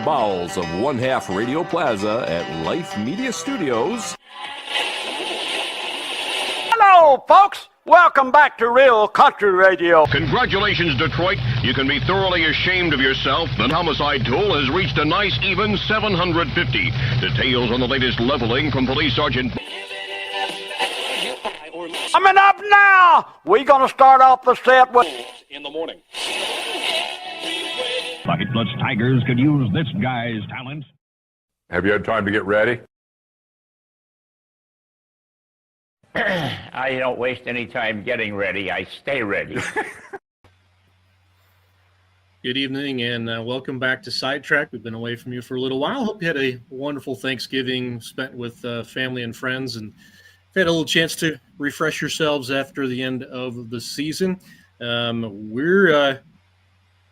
bowels of One Half Radio Plaza at Life Media Studios. Hello, folks. Welcome back to Real Country Radio. Congratulations, Detroit. You can be thoroughly ashamed of yourself. The homicide toll has reached a nice even 750. Details on the latest leveling from Police Sergeant. Coming up now, we're going to start off the set with... In the morning. Bucketbloods Tigers could use this guy's talent. Have you had time to get ready? I don't waste any time getting ready. I stay ready. Good evening and welcome back to Sidetracked. We've been away from you for a little while. Hope you had a wonderful Thanksgiving spent with family and friends and had a little chance to refresh yourselves after the end of the season. We're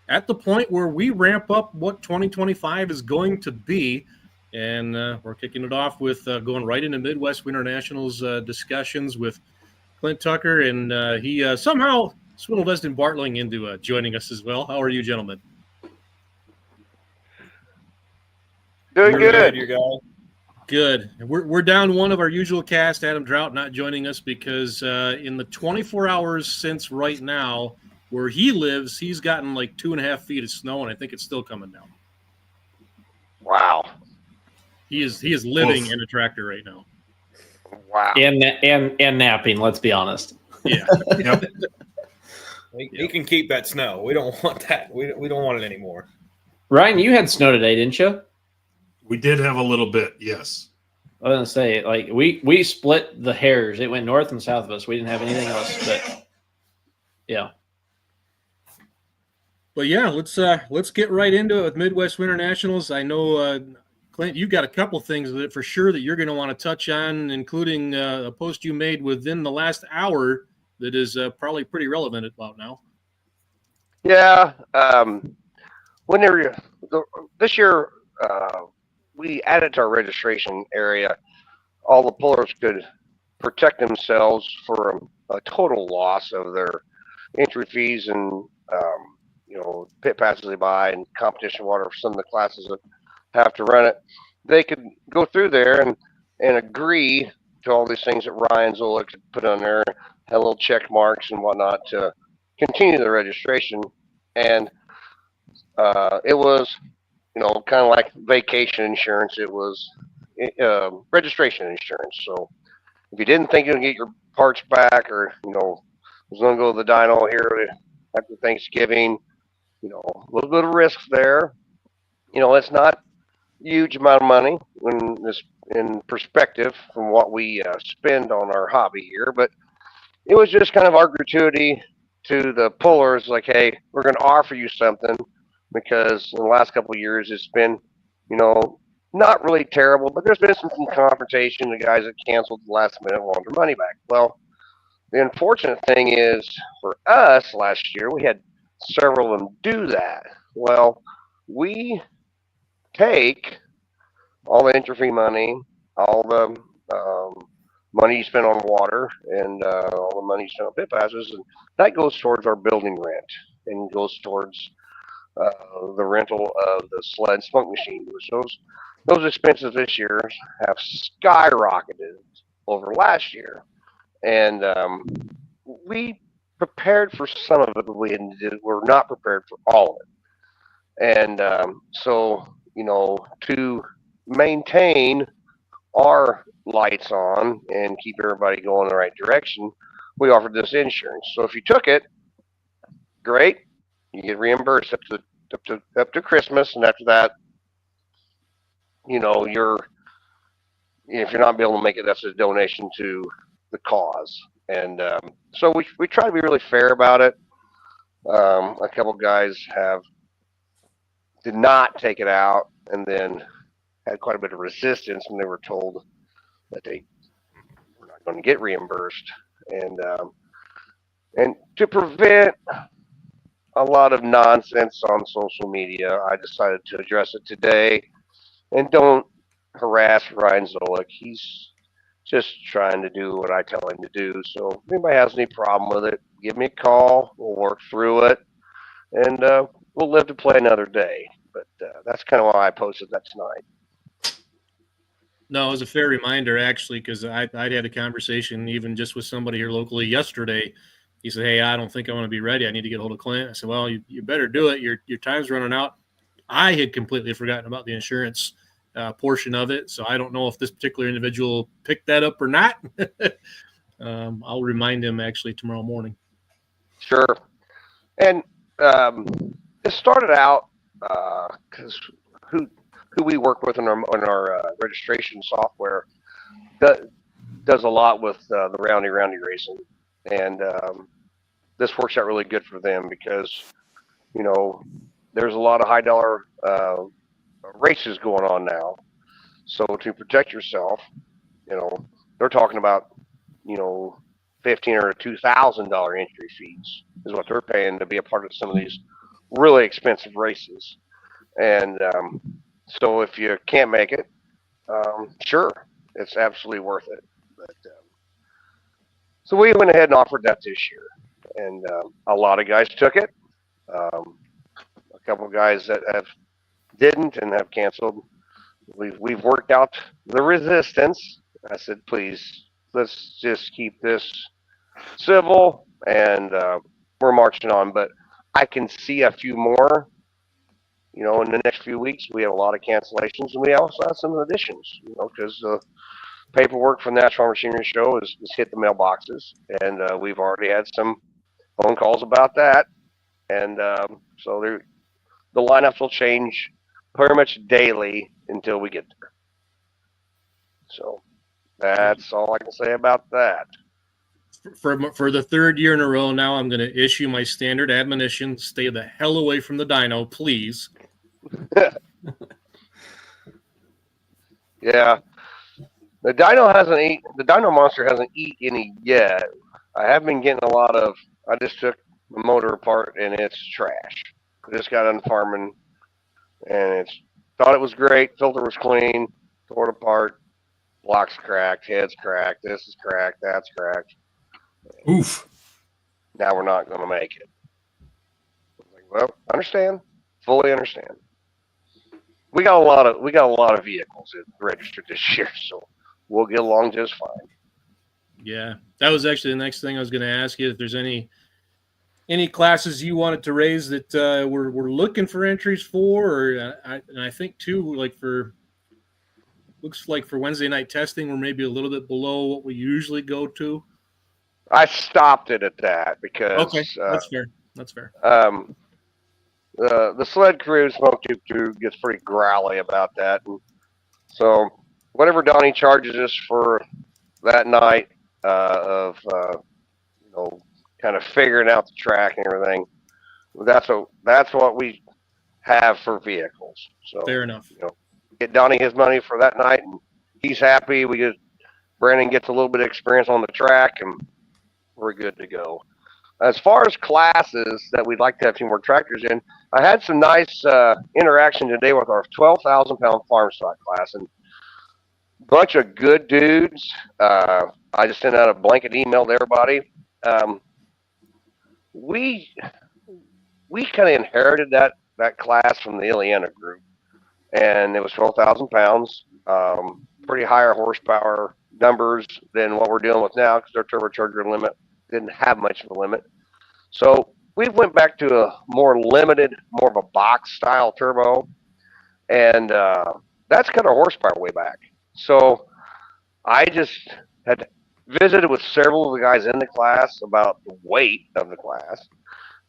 at the point where we ramp up what 2025 is going to be. And we're kicking it off with going right into Midwest Winternationals discussions with Klint Tucker. And he somehow swindled Destin Bartling into joining us as well. How are you, gentlemen? Doing good. You guys? Good. We're down one of our usual cast, Adam Drought, not joining us because in the 24 hours since right now, where he lives, he's gotten like 2.5 feet of snow, and I think it's still coming down. Wow. He is living in a tractor right now. Wow. And napping, let's be honest. Yeah. Yep. He can keep that snow. We don't want that. We don't want it anymore. Ryan, you had snow today, didn't you? We did have a little bit, yes. I was gonna say, like we split the hairs. It went north and south of us. We didn't have anything else, but yeah. But yeah, let's get right into it with Midwest Winternationals. I know, Klint, you've got a couple things that for sure that you're going to want to touch on, including a post you made within the last hour that is probably pretty relevant about now. Yeah. This year, we added to our registration area, all the pullers could protect themselves from a total loss of their entry fees and pit passes they buy and competition water for some of the classes that have to run it. They could go through there and agree to all these things that Ryan Zolik had put on there, had little check marks and whatnot to continue the registration. And it was, kind of like vacation insurance. It was registration insurance. So if you didn't think you would get your parts back or, was going to go to the dyno here after Thanksgiving, a little bit of risk there. It's not a huge amount of money when this in perspective from what we spend on our hobby here, but it was just kind of our gratuity to the pullers, like, hey, we're going to offer you something because in the last couple of years it's been, not really terrible, but there's been some confrontation. The guys that canceled the last minute want their money back. Well, the unfortunate thing is for us last year, we had several of them do that. Well, we take all the entry fee money, all the money you spend on water, and all the money you spend on pit passes, and that goes towards our building rent and goes towards the rental of the sled smoke machine. Those expenses this year have skyrocketed over last year, and we prepared for some of it, but we're not prepared for all of it. And so, to maintain our lights on and keep everybody going in the right direction, we offered this insurance. So if you took it, great, you get reimbursed up to Christmas, and after that, if you're not able to make it, that's a donation to the cause. And so we try to be really fair about it. A couple guys did not take it out, and then had quite a bit of resistance when they were told that they were not going to get reimbursed. And to prevent a lot of nonsense on social media, I decided to address it today. And don't harass Ryan Zolik. He's just trying to do what I tell him to do. So if anybody has any problem with it, give me a call. We'll work through it, and we'll live to play another day. But that's kind of why I posted that tonight. No, it was a fair reminder, actually, because I'd had a conversation even just with somebody here locally yesterday. He said, hey, I don't think I'm going to be ready. I need to get a hold of Clint. I said, well, you better do it. Your time's running out. I had completely forgotten about the insurance portion of it, so I don't know if this particular individual picked that up or not. I'll remind him actually tomorrow morning. Sure. And it started out because who we work with in our registration software does a lot with the roundy racing, and this works out really good for them because there's a lot of high dollar races going on now. So to protect yourself, they're talking about $1,500 or $2,000 entry fees is what they're paying to be a part of some of these really expensive races. And so if you can't make it, sure, it's absolutely worth it. But so we went ahead and offered that this year, and a lot of guys took it. A couple of guys that didn't and have canceled. We've worked out the resistance. I said, please, let's just keep this civil, and we're marching on. But I can see a few more. In the next few weeks, we have a lot of cancellations, and we also have some additions. Because the paperwork from the National Machinery Show has hit the mailboxes, and we've already had some phone calls about that. And so the lineups will change pretty much daily until we get there. So that's all I can say about that. For the third year in a row now, I'm going to issue my standard admonition: stay the hell away from the dyno, please. Yeah, the dyno monster hasn't eaten any yet. I have been getting a lot of. I just took the motor apart and it's trash. I just got done farming, and thought it was great. Filter was clean. Tore it apart. Blocks cracked. Head's cracked. This is cracked. That's cracked. Oof. Now we're not going to make it. Well, understand. Fully understand. We got a lot of vehicles registered this year, so we'll get along just fine. Yeah, that was actually the next thing I was going to ask you. If there's any classes you wanted to raise that we're looking for entries for, or I think too, looks like for Wednesday night testing, we're maybe a little bit below what we usually go to. I stopped it at that because okay, that's fair. That's fair. The sled crew, Smoke Tube Crew, gets pretty growly about that, and so whatever Donnie charges us for that night of kind of figuring out the track and everything, that's what we have for vehicles. So fair enough. Get Donnie his money for that night, and he's happy. Brandon gets a little bit of experience on the track, and we're good to go. As far as classes that we'd like to have 2 more tractors in, I had some nice interaction today with our 12,000-pound farm stock class, and a bunch of good dudes. I just sent out a blanket email to everybody. We kind of inherited that class from the Ileana group, and it was 12,000 pounds, pretty higher horsepower numbers than what we're dealing with now because our turbocharger limit didn't have much of a limit. So we went back to a more limited, more of a box style turbo, and that's kind of horsepower way back. So I just had visited with several of the guys in the class about the weight of the class,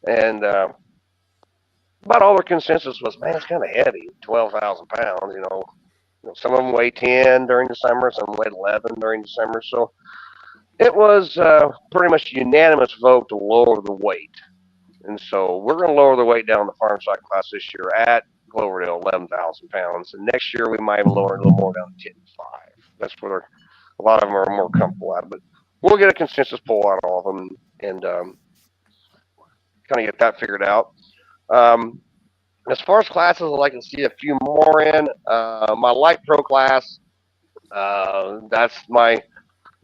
and about all their consensus was, man, it's kind of heavy, 12,000 pounds. Some of them weigh 10 during the summer, some weigh 11 during the summer. So it was pretty much a unanimous vote to lower the weight. And so we're going to lower the weight down in the farm stock class this year at Cloverdale, 11,000 pounds. And next year we might lower it a little more down to 10.5. That's where a lot of them are more comfortable at. But we'll get a consensus poll out of all of them and kind of get that figured out. As far as classes, I'd like to see a few more in. My Light Pro class, that's my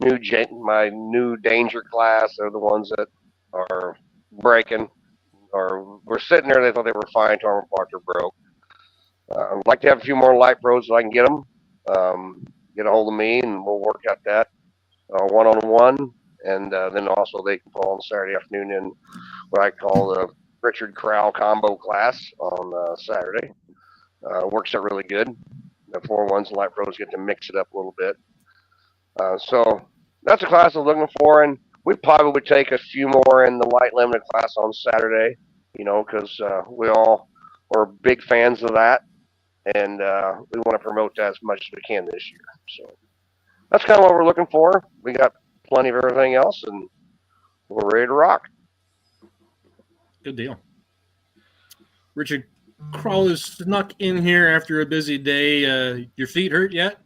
new danger class. They're the ones that are breaking, or we're sitting there. They thought they were fine. Armor parts are broke. I'd like to have a few more light pros so I can get them. Get a hold of me, and we'll work out that one-on-one. And then also they can pull on Saturday afternoon in what I call the Richard Crowell combo class on Saturday. Works out really good. The 4-1s and light pros get to mix it up a little bit. So that's a class I'm looking for, and we probably would take a few more in the light limited class on Saturday, because we all are big fans of that, and we want to promote that as much as we can this year. So that's kind of what we're looking for. We got plenty of everything else, and we're ready to rock. Good deal. Richard Crowell is snuck in here after a busy day. Your feet hurt yet?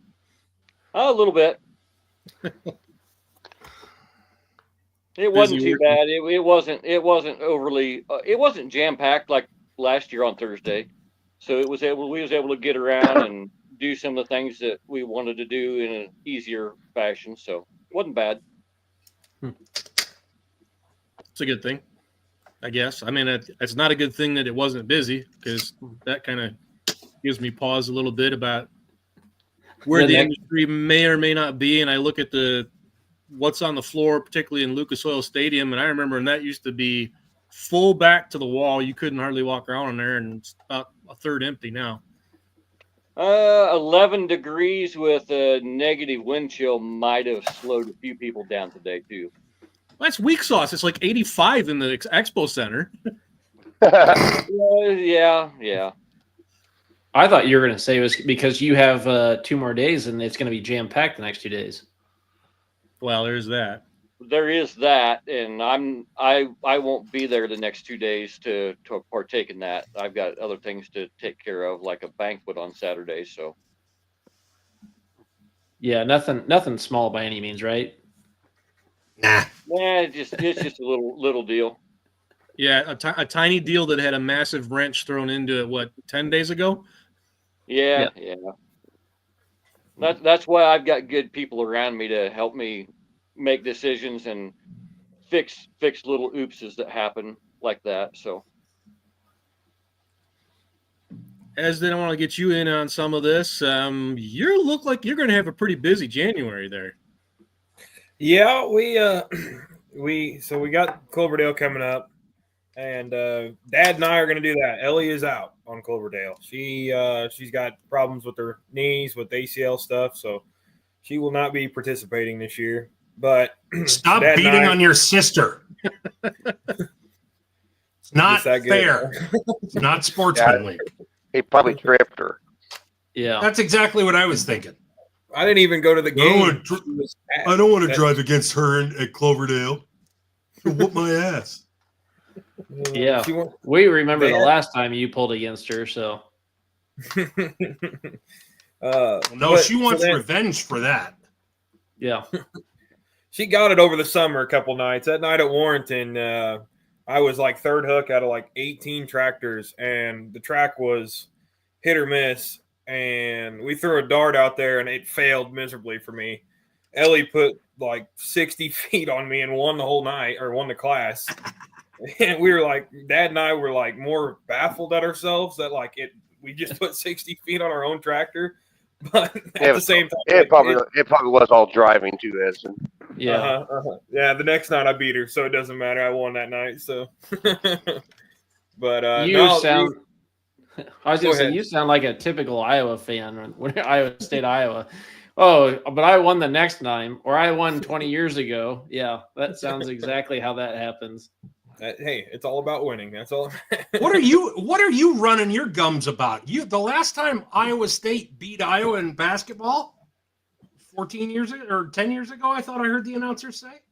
A little bit. It wasn't too bad. It wasn't overly. It wasn't jam packed like last year on Thursday. So we was able to get around and do some of the things that we wanted to do in an easier fashion. So it wasn't bad. It's a good thing, I guess. I mean, it's not a good thing that it wasn't busy, because that kind of gives me pause a little bit about where the industry may or may not be. And I look at what's on the floor, particularly in Lucas Oil Stadium, and I remember when that used to be full back to the wall. You couldn't hardly walk around in there, and it's about a third empty now. 11 degrees with a negative wind chill might have slowed a few people down today too. Well, that's weak sauce. It's like 85 in the Expo Center. Yeah. I thought you were going to say it was because you have 2 more days and it's going to be jam-packed the next 2 days. Well, there's that. There is that, and I won't be there the next 2 days to partake in that. I've got other things to take care of, like a banquet on Saturday. So, yeah, nothing small by any means, right? Nah, it's just a little deal. Yeah, a tiny deal that had a massive wrench thrown into it. What, 10 days ago? Yeah. That's why I've got good people around me to help me make decisions and fix little oopses that happen like that. So, as they don't want to get you in on some of this, you look like you're going to have a pretty busy January there. Yeah, we got Cloverdale coming up, and Dad and I are going to do that. Ellie is out on Cloverdale. She's got problems with her knees with ACL stuff, so she will not be participating this year. But stop beating on your sister. It's not fair. It's not sportsmanly. He probably tripped her. Yeah, that's exactly what I was thinking. I didn't even go to the game. I don't want to drive against her at Cloverdale. She'll whoop my ass. Yeah, we remember the last time you pulled against her. So, no, she wants revenge for that. Yeah. She got it over the summer a couple nights. That night at Warrenton, I was like third hook out of like 18 tractors, and the track was hit or miss. And we threw a dart out there, and it failed miserably for me. Ellie put like 60 feet on me and won the whole night, or won the class. And we were like, Dad and I were like more baffled at ourselves that we just put 60 feet on our own tractor. But at the same time, it probably was all driving too, Edson. Yeah, yeah. The next night I beat her, so it doesn't matter. I won that night. So, but I was going to say, you sound like a typical Iowa fan when Iowa State, Iowa. Oh, but I won the next time, or I won 20 years ago. Yeah, that sounds exactly how that happens. Hey, it's all about winning. That's all. What are you running your gums about? The last time Iowa State beat Iowa in basketball, 14 years ago or 10 years ago, I thought I heard the announcer say.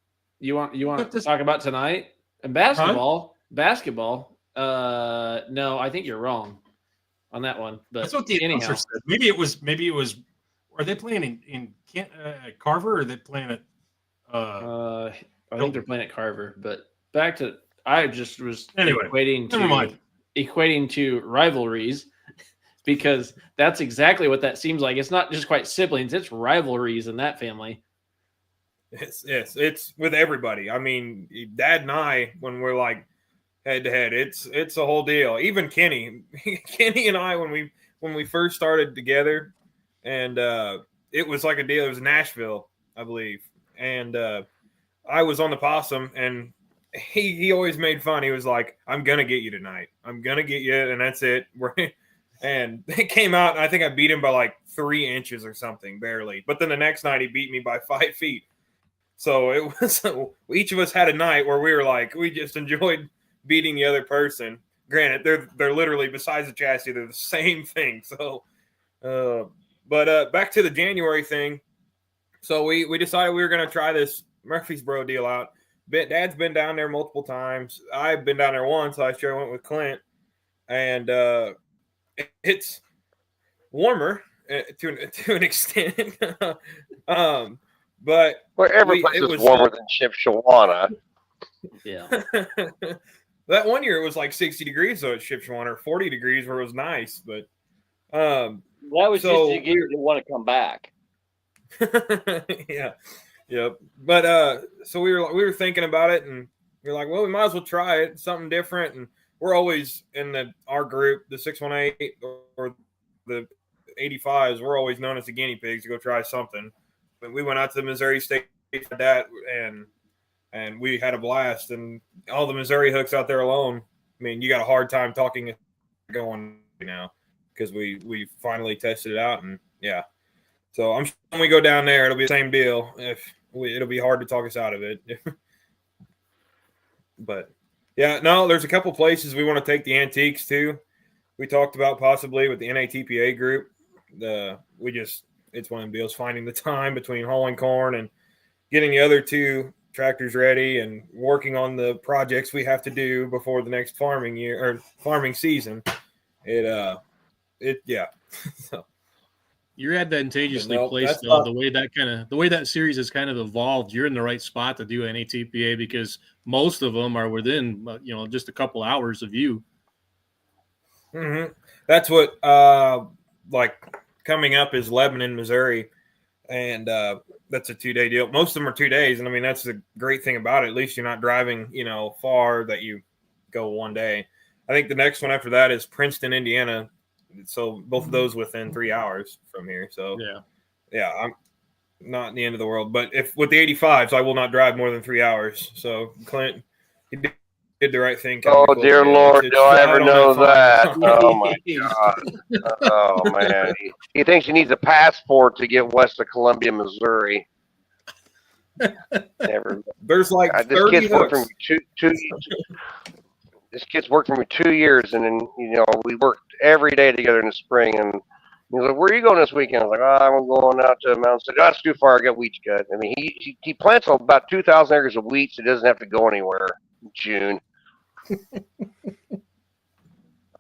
You want to talk about tonight? And basketball? Huh? Basketball? No, I think you're wrong on that one. But that's what the announcer said. Maybe it was. Are they playing in Carver, or are they playing at? I think they're playing at Carver. But back to. I just was equating to rivalries, because that's exactly what that seems like. It's not just quite siblings; it's rivalries in that family. It's with everybody. I mean, Dad and I, when we're like head to head, it's a whole deal. Even Kenny and I, when when we first started together, and it was like a deal. It was Nashville, I believe, and I was on the possum, and he always made fun. He was like, "I'm gonna get you tonight. I'm gonna get you," and that's it. And it came out, and I think I beat him by like 3 inches or something, barely. But then the next night, he beat me by 5 feet. So it was each of us had a night where we were like, we just enjoyed beating the other person. Granted, they're literally, besides the chassis, they're the same thing. So, but back to the January thing. So we decided we were going to try this Murfreesboro deal out. Dad's been down there multiple times. I've been down there once. Last year I went with Clint, and it's warmer to an extent. But every place is warmer than Shipshewana. Yeah. That one year it was like 60 degrees though at Shipshewana, or 40 degrees where it was nice. But that was just to get you to want to come back. Yeah. Yep. But so we were thinking about it, and we were like, well, we might as well try it, something different. And we're always in our group, the 618 or the 85s, we're always known as the guinea pigs to go try something. But we went out to the Missouri State for that, and we had a blast. And all the Missouri hooks out there alone, I mean, you got a hard time talking going now because we finally tested it out, and yeah. So I'm sure when we go down there, it'll be the same deal. It'll be hard to talk us out of it. But yeah, no, there's a couple places we want to take the antiques to. We talked about possibly with the NATPA group. It's one of them deals, finding the time between hauling corn and getting the other 2 tractors ready and working on the projects we have to do before the next farming year or farming season. Yeah. So. You're advantageously placed though. The way that series has kind of evolved, you're in the right spot to do NATPA because most of them are within just a couple hours of you. Mm-hmm. That's what like coming up is Lebanon, Missouri, and that's a 2-day deal. Most of them are 2 days, and I mean that's the great thing about it. At least you're not driving far, that you go one day. I think the next one after that is Princeton, Indiana. So both of those within 3 hours from here. So yeah, I'm not in the end of the world. But if with the 85s, I will not drive more than 3 hours. So Clint, he did the right thing. Oh dear Lord, do I ever know that? Oh my God! Oh man, he thinks he needs a passport to get west of Columbia, Missouri. Never. There's like 30 hooks. This kid's worked for me 2 years, and then we worked every day together in the spring. And he's like, "Where are you going this weekend?" I was like, "I'm going out to Mount City." That's too far. I got wheat cut. I mean, he plants about 2,000 acres of wheat, so he doesn't have to go anywhere in June.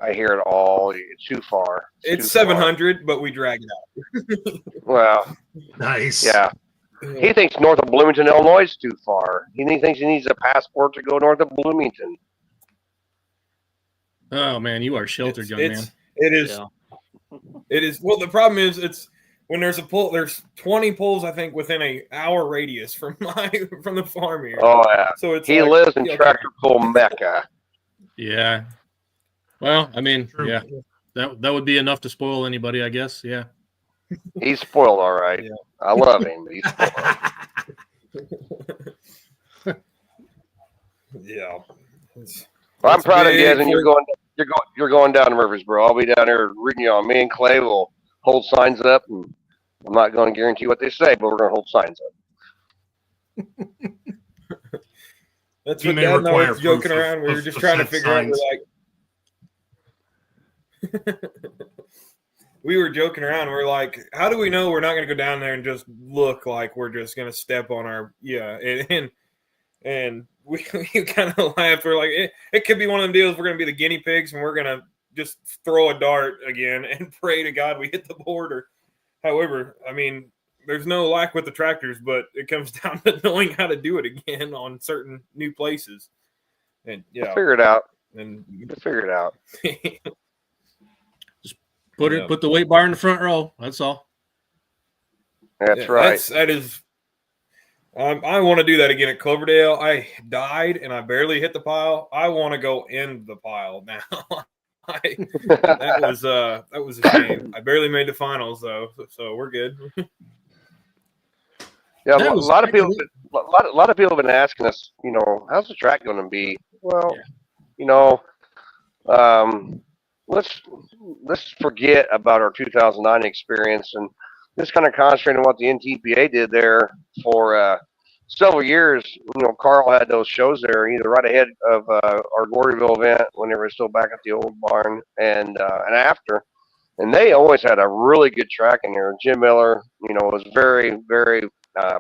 I hear it all. It's too far. It's 700, but we drag it out. Well, nice. Yeah. He thinks north of Bloomington, Illinois is too far. He thinks he needs a passport to go north of Bloomington. Oh man, you are sheltered, young man. It is. Yeah. It is. Well, the problem is, it's when there's a pull. There's 20 pulls, I think, within an hour radius from the farm here. Oh yeah. So it's he lives in tractor pull Mecca. Yeah. Well, I mean, yeah, that would be enough to spoil anybody, I guess. Yeah. He's spoiled, all right. Yeah. I love him. He's spoiled. Yeah. Well, I'm proud of you guys, and you're going down to Murfreesboro. I'll be down there reading y'all. Me and Clay will hold signs up, and I'm not going to guarantee what they say, but we're going to hold signs up. That's what Dad and I were joking around. We were just trying to figure out. We were joking around. We're like, how do we know we're not going to go down there and just look like we're just going to step on our and we kind of laughed. We're like, it could be one of them deals. We're going to be the guinea pigs, and we're going to just throw a dart again and pray to God we hit the board. Or, however, I mean, there's no lack with the tractors, but it comes down to knowing how to do it again on certain new places. And yeah, we'll figure it out. And we'll figure it out. Just put the weight bar in the front row. That's all. That's right. That is. I want to do that again at Cloverdale. I died and I barely hit the pile. I want to go in the pile now. That was a shame. I barely made the finals though, so we're good. Yeah, a lot of people have been asking us, how's the track going to be? Well, let's forget about our 2009 experience and just kind of concentrate on what the NTPA did there for several years. Carl had those shows there, either right ahead of our Gordyville event when they were still back at the old barn, and after. And they always had a really good track in there. Jim Miller, was very, very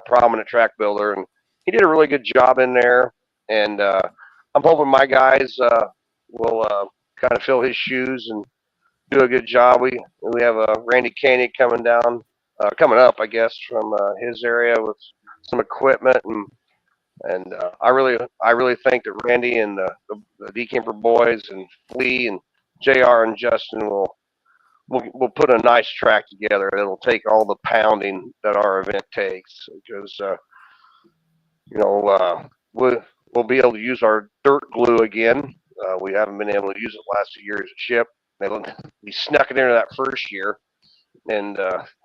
prominent track builder, and he did a really good job in there. And I'm hoping my guys will kind of fill his shoes and do a good job. We have Randy Koenig coming up, I guess, from his area with some equipment, and I really think that Randy and the Decamper boys and Lee and JR and Justin will put a nice track together that'll take all the pounding that our event takes, because we'll be able to use our dirt glue again. We haven't been able to use it the last 2 years at Ship. We snuck it into that first year, and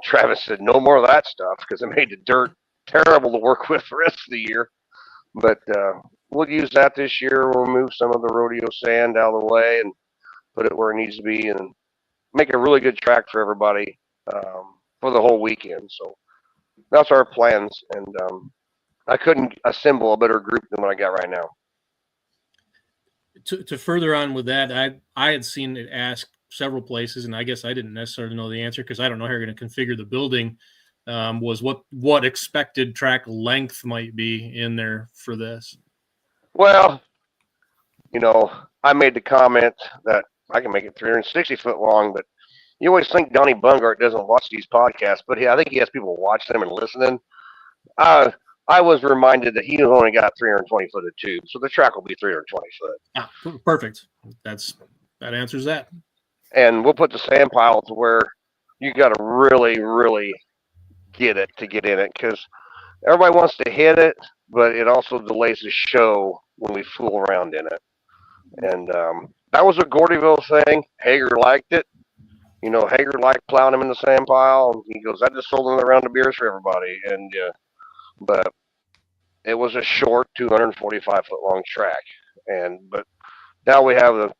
Travis said no more of that stuff because it made the dirt terrible to work with the rest of the year. But we'll use that this year. We'll move some of the rodeo sand out of the way and put it where it needs to be, and make a really good track for everybody for the whole weekend. So that's our plans, and I couldn't assemble a better group than what I got right now. To further on with that, I had seen it asked several places, and I guess I didn't necessarily know the answer because I don't know how you're going to configure the building. Was what expected track length might be in there for this? Well, I made the comment that I can make it 360 foot long, but you always think Donnie Bungart doesn't watch these podcasts, but I think he has people watch them and listening. I was reminded that he only got 320 foot of tube, so the track will be 320 foot. Ah, perfect. That answers that. And we'll put the sand pile to where you got to really, really get it to get in it, because everybody wants to hit it, but it also delays the show when we fool around in it. And that was a Gordyville thing. Hager liked it. Hager liked plowing him in the sand pile. He goes, I just sold another round of beers for everybody. And but it was a short 245 foot long track. But now we have the,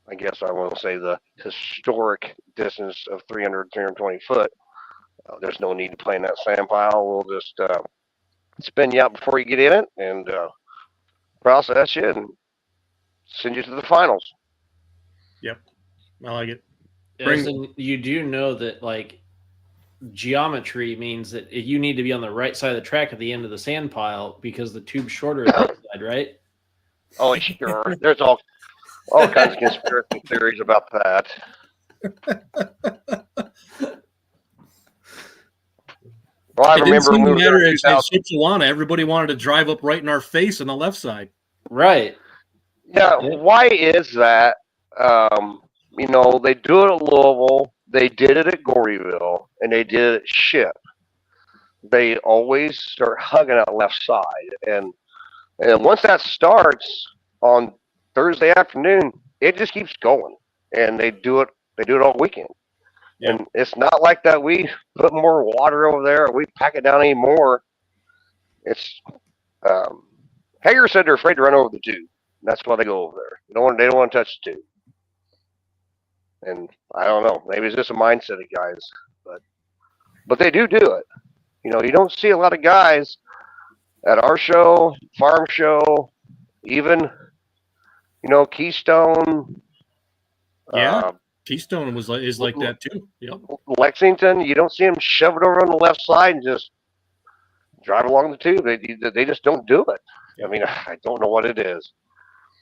I guess I want to say the historic distance of 320 foot. There's no need to play in that sand pile. We'll just spin you out before you get in it and process you and send you to the finals. Yep, I like it. You do know that geometry means that you need to be on the right side of the track at the end of the sand pile because the tube's shorter at that side, right? Oh, sure. There's all kinds of conspiracy theories about that. Well, I remember when we were in everybody wanted to drive up right in our face on the left side. Right. Yeah. Why is that? They do it at Louisville. They did it at Gordyville, and they did it at Ship. They always start hugging that left side, and once that starts on Thursday afternoon, it just keeps going, and they do it all weekend. Yeah. And it's not like that we put more water over there or we pack it down anymore. It's Hager said they're afraid to run over the tube. That's why they go over there. They don't want to touch the tube. And I don't know. Maybe it's just a mindset of guys, but they do it. You don't see a lot of guys at our show, farm show, even Keystone. Yeah, Keystone is like that too. Yep. Lexington, you don't see them shove it over on the left side and just drive along the tube. They just don't do it. I mean, I don't know what it is.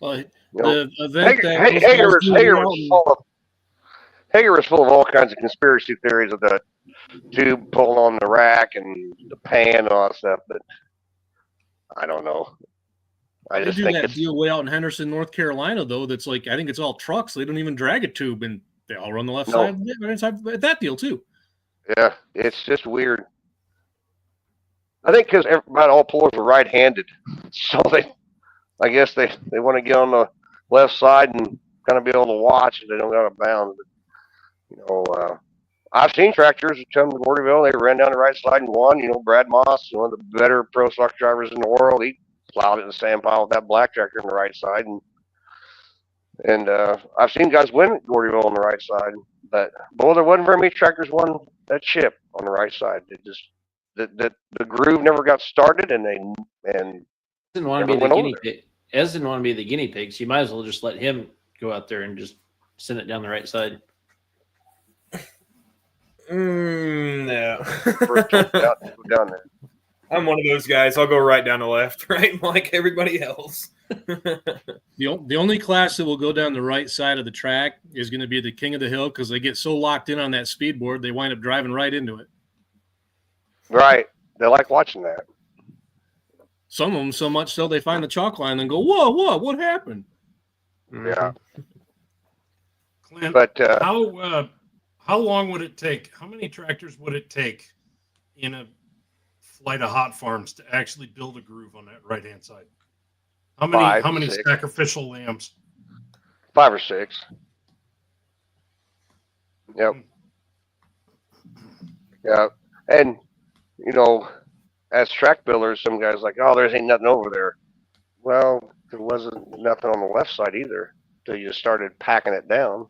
Well, the event Hager is full of all kinds of conspiracy theories of the tube pulling on the rack and the pan and all that stuff, but I don't know. I just think that deal way out in Henderson, North Carolina, though. That's I think it's all trucks. They don't even drag a tube, and they all run the left side at that deal too. Yeah, it's just weird. I think because about all pullers are right-handed, so I guess they want to get on the left side and kind of be able to watch if they don't got a bound. But, I've seen tractors that come to Gordyville. They ran down the right side and won. Brad Moss, one of the better pro stock drivers in the world. He plowed it in the sand pile with that black tractor on the right side. And I've seen guys win at Gordyville on the right side. But, boy, there wasn't very many tractors won that chip on the right side. It just the groove never got started, and didn't want to be the guinea pig. Ez didn't want to be the guinea pig, so you might as well just let him go out there and just send it down the right side. No. down there. I'm one of those guys. I'll go right down the left, right, like everybody else. The only class that will go down the right side of the track is going to be the King of the Hill, because they get so locked in on that speed board, they wind up driving right into it. Right. They like watching that. Some of them so much so they find the chalk line and go, whoa, what happened? Yeah. Clint, But how long would it take? How many tractors would it take in a flight of hot farms to actually build a groove on that right-hand side? How many six. sacrificial lambs? 5 or 6. Yep. Yeah. And, as track builders, some guys like, oh, there ain't nothing over there. Well, there wasn't nothing on the left side either until you started packing it down.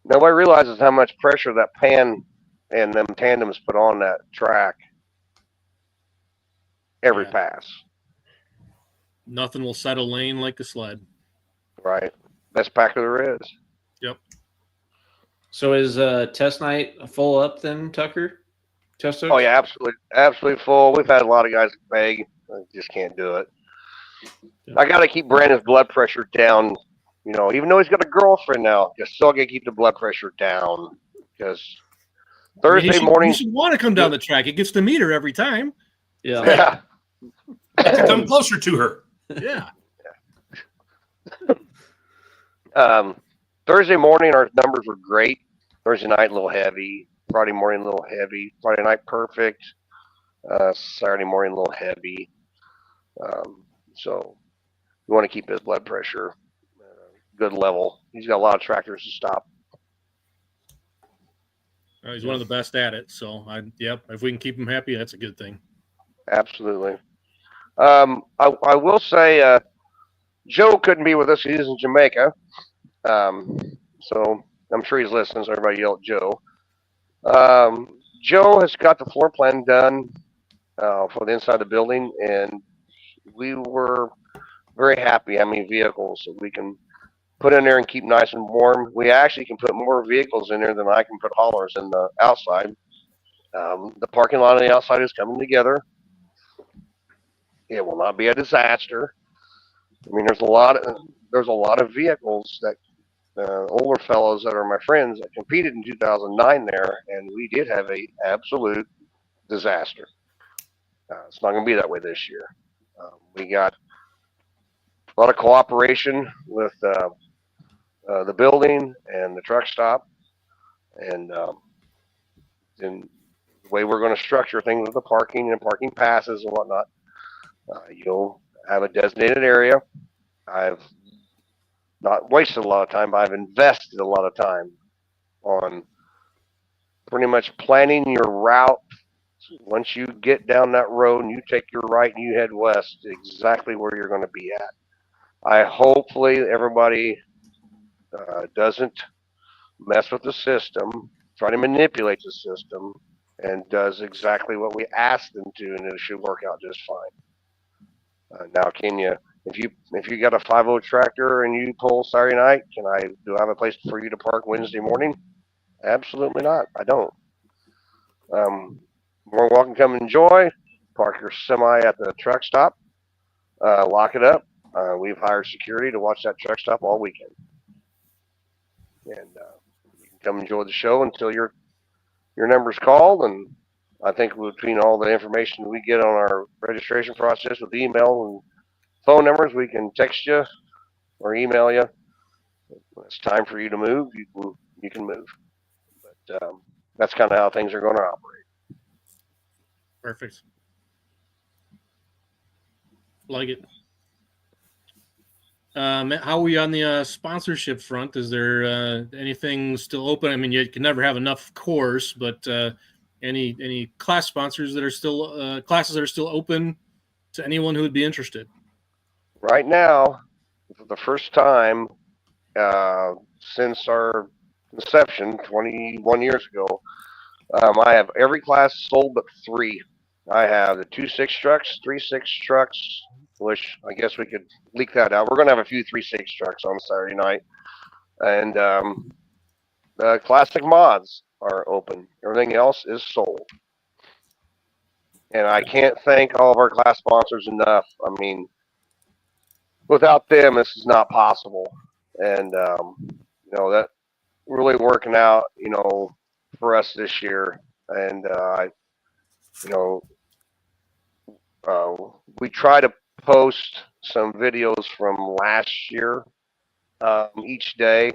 Nobody realizes how much pressure that pan and them tandems put on that track every pass. Nothing will set a lane like a sled. Right. Best packer there is. Yep. So is test night full up then, Tucker? Test Oh, yeah, absolutely full. We've had a lot of guys beg. I just can't do it. Yeah. I got to keep Brandon's blood pressure down. Even though he's got a girlfriend now, just still got to keep the blood pressure down. Because Thursday morning, you should want to come down the track. It gets to meet her every time. Yeah. Come closer to her. Yeah. Thursday morning, our numbers were great. Thursday night, a little heavy. Friday morning, a little heavy. Friday night, perfect. Saturday morning, a little heavy. So we want to keep his blood pressure good level. He's got a lot of tractors to stop. He's one of the best at it. So, if we can keep him happy, that's a good thing. Absolutely. I will say Joe couldn't be with us. He's in Jamaica. So I'm sure he's listening, so everybody yell at Joe. Joe has got the floor plan done for the inside of the building, and we were very happy how many vehicles that we can put in there and keep nice and warm. We actually can put more vehicles in there than I can put haulers in the outside. The parking lot on the outside is coming together. It will not be a disaster. I mean, there's a lot of vehicles that older fellows that are my friends that competed in 2009 there, and we did have a absolute disaster. It's not going to be that way this year. We got a lot of cooperation with the building and the truck stop, and the way we're going to structure things with the parking and parking passes and whatnot. You'll have a designated area. I've not wasted a lot of time, but I've invested a lot of time on pretty much planning your route. Once you get down that road and you take your right and you head west, exactly where you're going to be at. Hopefully everybody doesn't mess with the system, try to manipulate the system, and does exactly what we ask them to, and it should work out just fine. Now, can you, if you got a 5.0 tractor and you pull Saturday night, do I have a place for you to park Wednesday morning? Absolutely not. I don't. More welcome, come enjoy. Park your semi at the truck stop. Lock it up. We've hired security to watch that truck stop all weekend. And you can come enjoy the show until your number's called. And I think between all the information we get on our registration process with email and phone numbers, we can text you or email you. When it's time for you to move, you can move. But that's kind of how things are going to operate. Perfect. Like it. How are we on the sponsorship front? Is there anything still open? I mean, you can never have enough, of course, but any class sponsors that are still classes that are still open to anyone who would be interested? Right now, for the first time since our inception 21 years ago, I have every class sold but 3. I have the 2.6 trucks, 3.6 trucks, which I guess we could leak that out. We're going to have a few 3.6 trucks on Saturday night. And the classic mods are open. Everything else is sold. And I can't thank all of our class sponsors enough. I mean, without them, this is not possible. And, that really working out, for us this year. And, we try to post some videos from last year each day,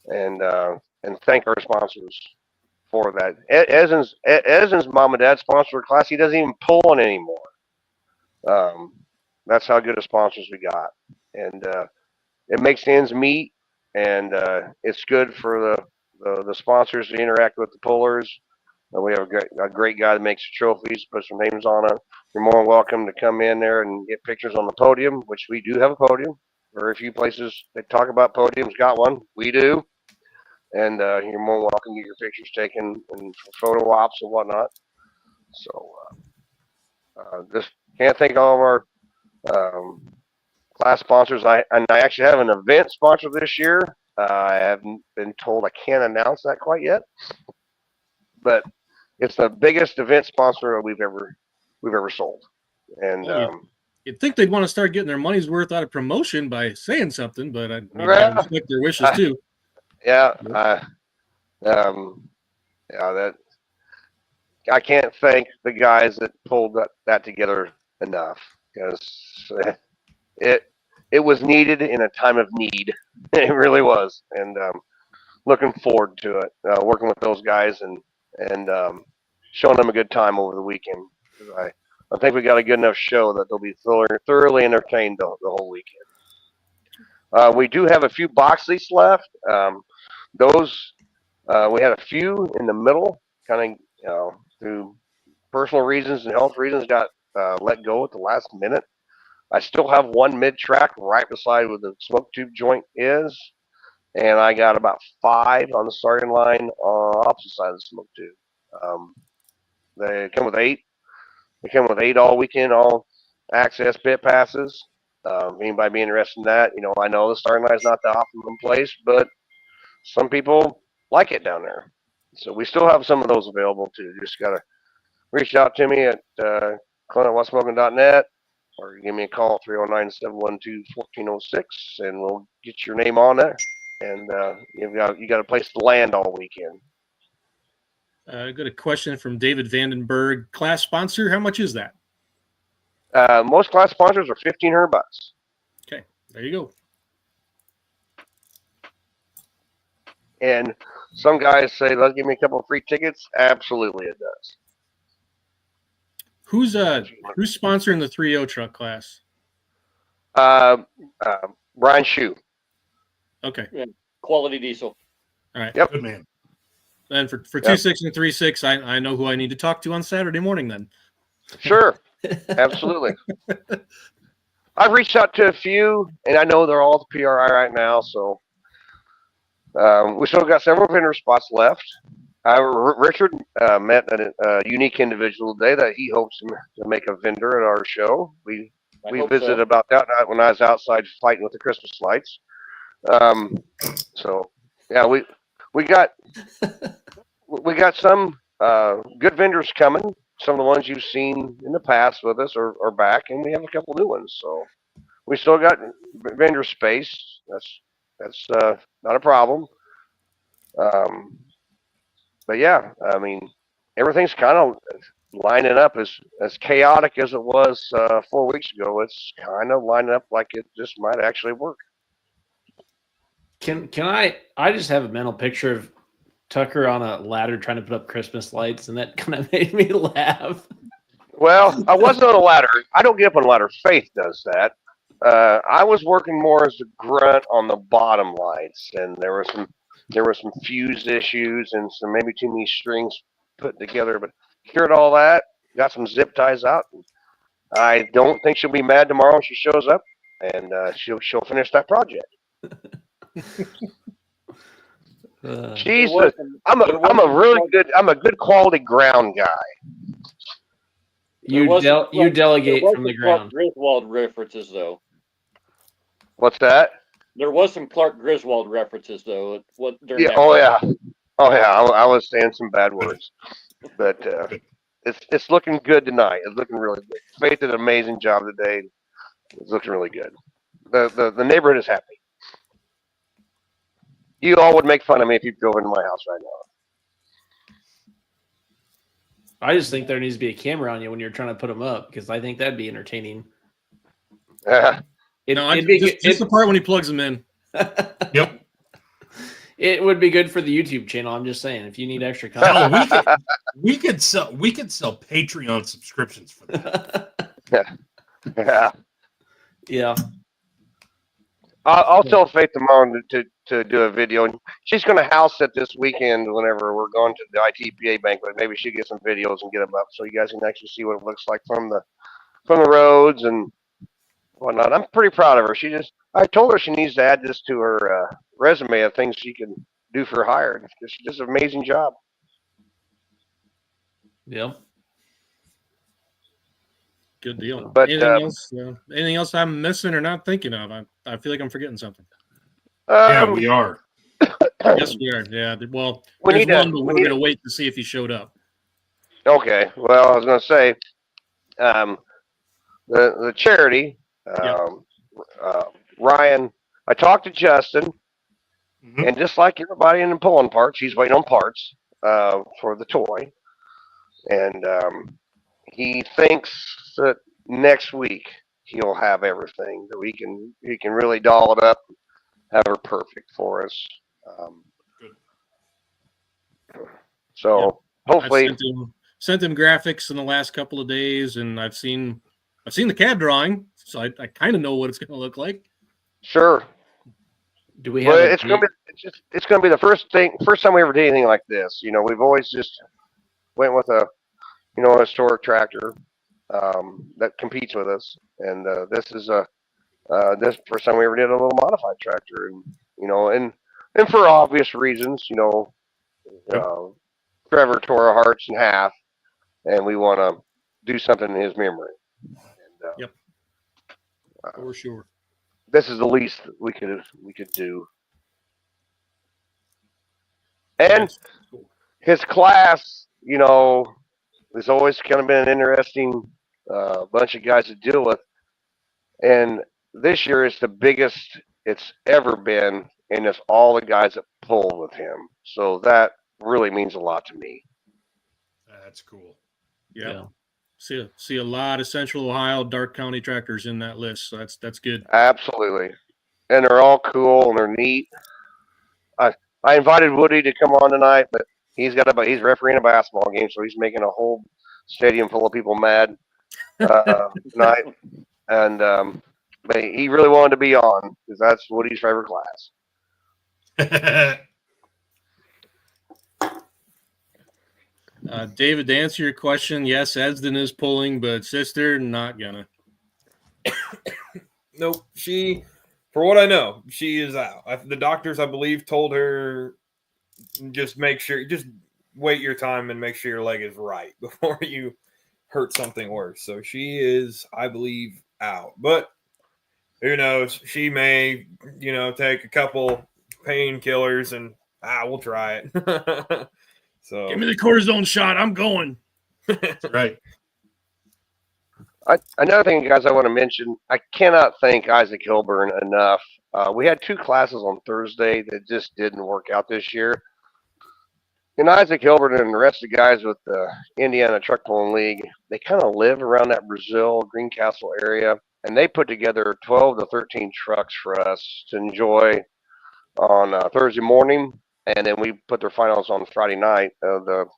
and thank our sponsors for that. Ezen's mom and dad sponsor a class. He doesn't even pull on anymore. That's how good of sponsors we got, and it makes ends meet, and it's good for the sponsors to interact with the pullers. We have a great guy that makes trophies, puts some names on it. You're more than welcome to come in there and get pictures on the podium, which we do have a podium. Very few places that talk about podiums got one. We do. And you're more than welcome to get your pictures taken and for photo ops and whatnot. So just can't thank all of our class sponsors. I actually have an event sponsor this year. I haven't been told I can't announce that quite yet. But it's the biggest event sponsor we've ever sold, and you'd think they'd want to start getting their money's worth out of promotion by saying something, but I respect their wishes too. That I can't thank the guys that pulled that together enough, because it was needed in a time of need. It really was, and looking forward to it, working with those guys and showing them a good time over the weekend. I think we got a good enough show that they'll be thoroughly entertained the whole weekend. We do have a few box seats left. Those we had a few in the middle, kind of through personal reasons and health reasons, got let go at the last minute. I still have one mid-track right beside where the smoke tube joint is. And I got about 5 on the starting line on the opposite side of the smoke tube. They come with 8. They come with 8 all weekend, all access pit passes. Anybody be interested in that? I know the starting line is not the optimum place, but some people like it down there. So we still have some of those available too. You just got to reach out to me at Klint@whatsmoking.net, or give me a call at 309-712-1406, and we'll get your name on there. And you got a place to land all weekend. I got a question from David Vandenberg. Class sponsor, how much is that? Most class sponsors are $1,500. Okay, there you go. And some guys say, "Let's give me a couple of free tickets." Absolutely, it does. Who's sponsoring the 3.0 truck class? Brian Shue. Okay. Yeah, Quality Diesel. All right. Yep. Good man. And for 2.6 and 3.6, I know who I need to talk to on Saturday morning then. Sure. Absolutely. I've reached out to a few, and I know they're all at the PRI right now, so we still got several vendor spots left. Richard met a unique individual today that he hopes to make a vendor at our show. We visited about that night when I was outside fighting with the Christmas lights. So yeah, we got some good vendors coming. Some of the ones you've seen in the past with us are back, and we have a couple new ones. So we still got vendor space. That's not a problem. But yeah, I mean, everything's kind of lining up as chaotic as it was 4 weeks ago. It's kind of lining up like it just might actually work. Can I just have a mental picture of Tucker on a ladder trying to put up Christmas lights, and that kind of made me laugh. Well, I wasn't on a ladder. I don't get up on a ladder. Faith does that. I was working more as a grunt on the bottom lights, and there were some fuse issues and some maybe too many strings put together. But cured all that. Got some zip ties out. I don't think she'll be mad tomorrow when she shows up, and she'll finish that project. I'm a good quality ground guy. You delegate from the ground. Clark Griswold references, though. What's that? There was some Clark Griswold references, though. Yeah. I was saying some bad words, but it's looking good tonight. It's looking really good. Faith did an amazing job today. It's looking really good. The neighborhood is happy. You all would make fun of me if you drove into my house right now. I just think there needs to be a camera on you when you're trying to put them up, because I think that'd be entertaining. Just the part when he plugs them in. Yep. It would be good for the YouTube channel. I'm just saying, if you need extra content, we could sell Patreon subscriptions for that. Yeah. I'll tell Faith tomorrow to do a video. She's going to house sit this weekend whenever we're going to the ITPA banquet. Maybe she'll get some videos and get them up so you guys can actually see what it looks like from the roads and whatnot. I'm pretty proud of her. I told her she needs to add this to her resume of things she can do for hire. She does an amazing job. Yeah. Good deal. But anything else I'm missing or not thinking of? I feel like I'm forgetting something. Yeah, we are. Yes, we are. Yeah. Well, we're going to wait to see if he showed up. Okay. Well, I was going to say, the charity, Ryan. I talked to Justin, and just like everybody in the pulling parts, he's waiting on parts for the toy, and he thinks that next week he'll have everything that he can really doll it up, have her perfect for us. So hopefully, I've sent him graphics in the last couple of days, and I've seen the CAD drawing, so I kind of know what it's going to look like. Sure. Do we have? It's going to be the first time we ever did anything like this. We've always just went with a historic tractor that competes with us, and this is this first time we ever did a little modified tractor, and for obvious reasons, Trevor tore our hearts in half, and we want to do something in his memory. And, for sure. This is the least we could do. And his class, there's always kind of been an interesting bunch of guys to deal with. And this year is the biggest it's ever been, and it's all the guys that pull with him. So that really means a lot to me. That's cool. Yeah. See a lot of Central Ohio Dark County tractors in that list, so that's good. Absolutely. And they're all cool and they're neat. I invited Woody to come on tonight, but he's refereeing a basketball game, so he's making a whole stadium full of people mad tonight. And but he really wanted to be on because that's Woody's favorite class. David, to answer your question, yes, Esden is pulling, but sister not gonna. Nope. For what I know, she is out. The doctors, I believe, told her just wait your time and make sure your leg is right before you hurt something worse. So she is, I believe, out. But who knows? She may, take a couple painkillers and we'll try it. So give me the cortisone shot. I'm going. That's right. Another thing, guys, I want to mention, I cannot thank Isaac Hilburn enough. We had 2 classes on Thursday that just didn't work out this year. And Isaac Hilburn and the rest of the guys with the Indiana Truck Pulling League, they kind of live around that Brazil, Greencastle area, and they put together 12 to 13 trucks for us to enjoy on Thursday morning, and then we put their finals on Friday night. Kind of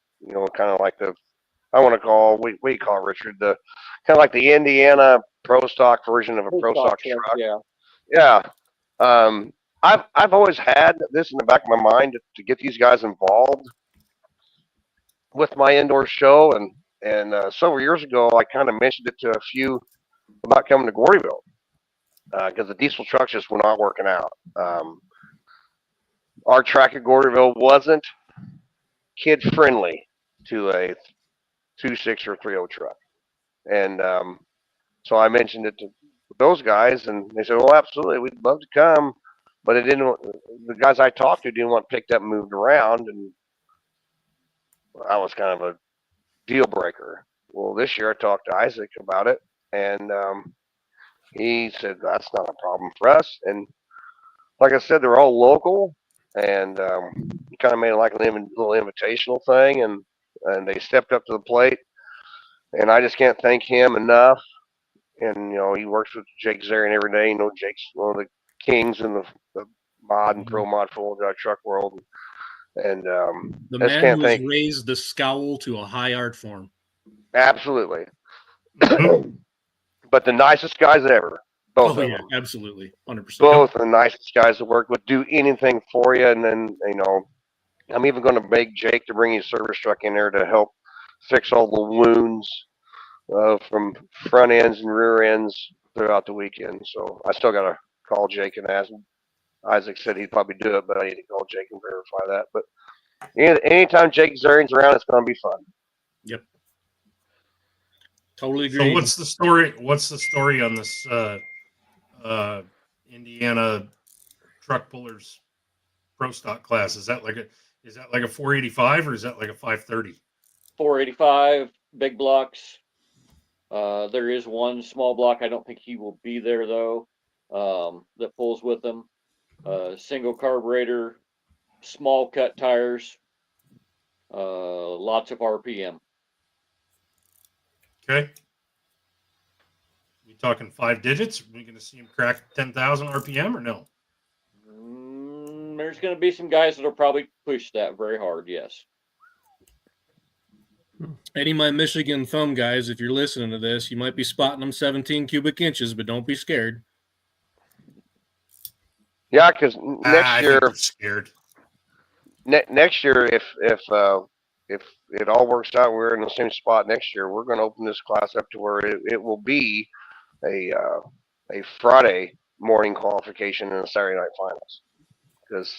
like the, I want to call, what do you call it, Richard? The kind of like the Indiana pro stock version of a pro stock truck, truck. yeah. Yeah. I've always had this in the back of my mind to get these guys involved with my indoor show, and several years ago I kind of mentioned it to a few about coming to Gordyville because the diesel trucks just were not working out. Our track at Gordyville wasn't kid friendly to a 2.6 or 3.0 truck, and so I mentioned it to those guys, and they said, "Well, absolutely, we'd love to come," but it didn't. The guys I talked to didn't want picked up and moved around, and that was kind of a deal breaker. Well, this year I talked to Isaac about it, and he said that's not a problem for us. And like I said, they're all local, and he kind of made it like a little invitational thing, and they stepped up to the plate. And I just can't thank him enough. And he works with Jake Zarian every day. Jake's one of the kings in the mod and pro mod full truck world. And the I just man can't who has thank. raised the scowl to a high art form. Absolutely. But the nicest guys ever. Both of them. Absolutely, 100%. Both the nicest guys to work with. Do anything for you, and then I'm even going to beg Jake to bring his service truck in there to help fix all the wounds from front ends and rear ends throughout the weekend. So I still got to call Jake and ask him. Isaac said he'd probably do it, but I need to call Jake and verify that. But anytime Jake Zarian's around, it's going to be fun. Yep. Totally agree. So what's the story? What's the story on this Indiana truck pullers pro stock class? Is that like a 485 or is that like a 530? 485 big blocks. There is one small block. I don't think he will be there though. That pulls with them. Single carburetor, small cut tires. Lots of RPM. Okay. You talking 5 digits? Are we going to see him crack 10,000 RPM or no? There's going to be some guys that'll probably push that very hard. Yes. Any of my Michigan thumb guys, if you're listening to this, you might be spotting them 17 cubic inches, but don't be scared. Yeah, because next year, scared. Next year, if it all works out, we're in the same spot next year. We're going to open this class up to where it will be a Friday morning qualification and a Saturday night finals. Because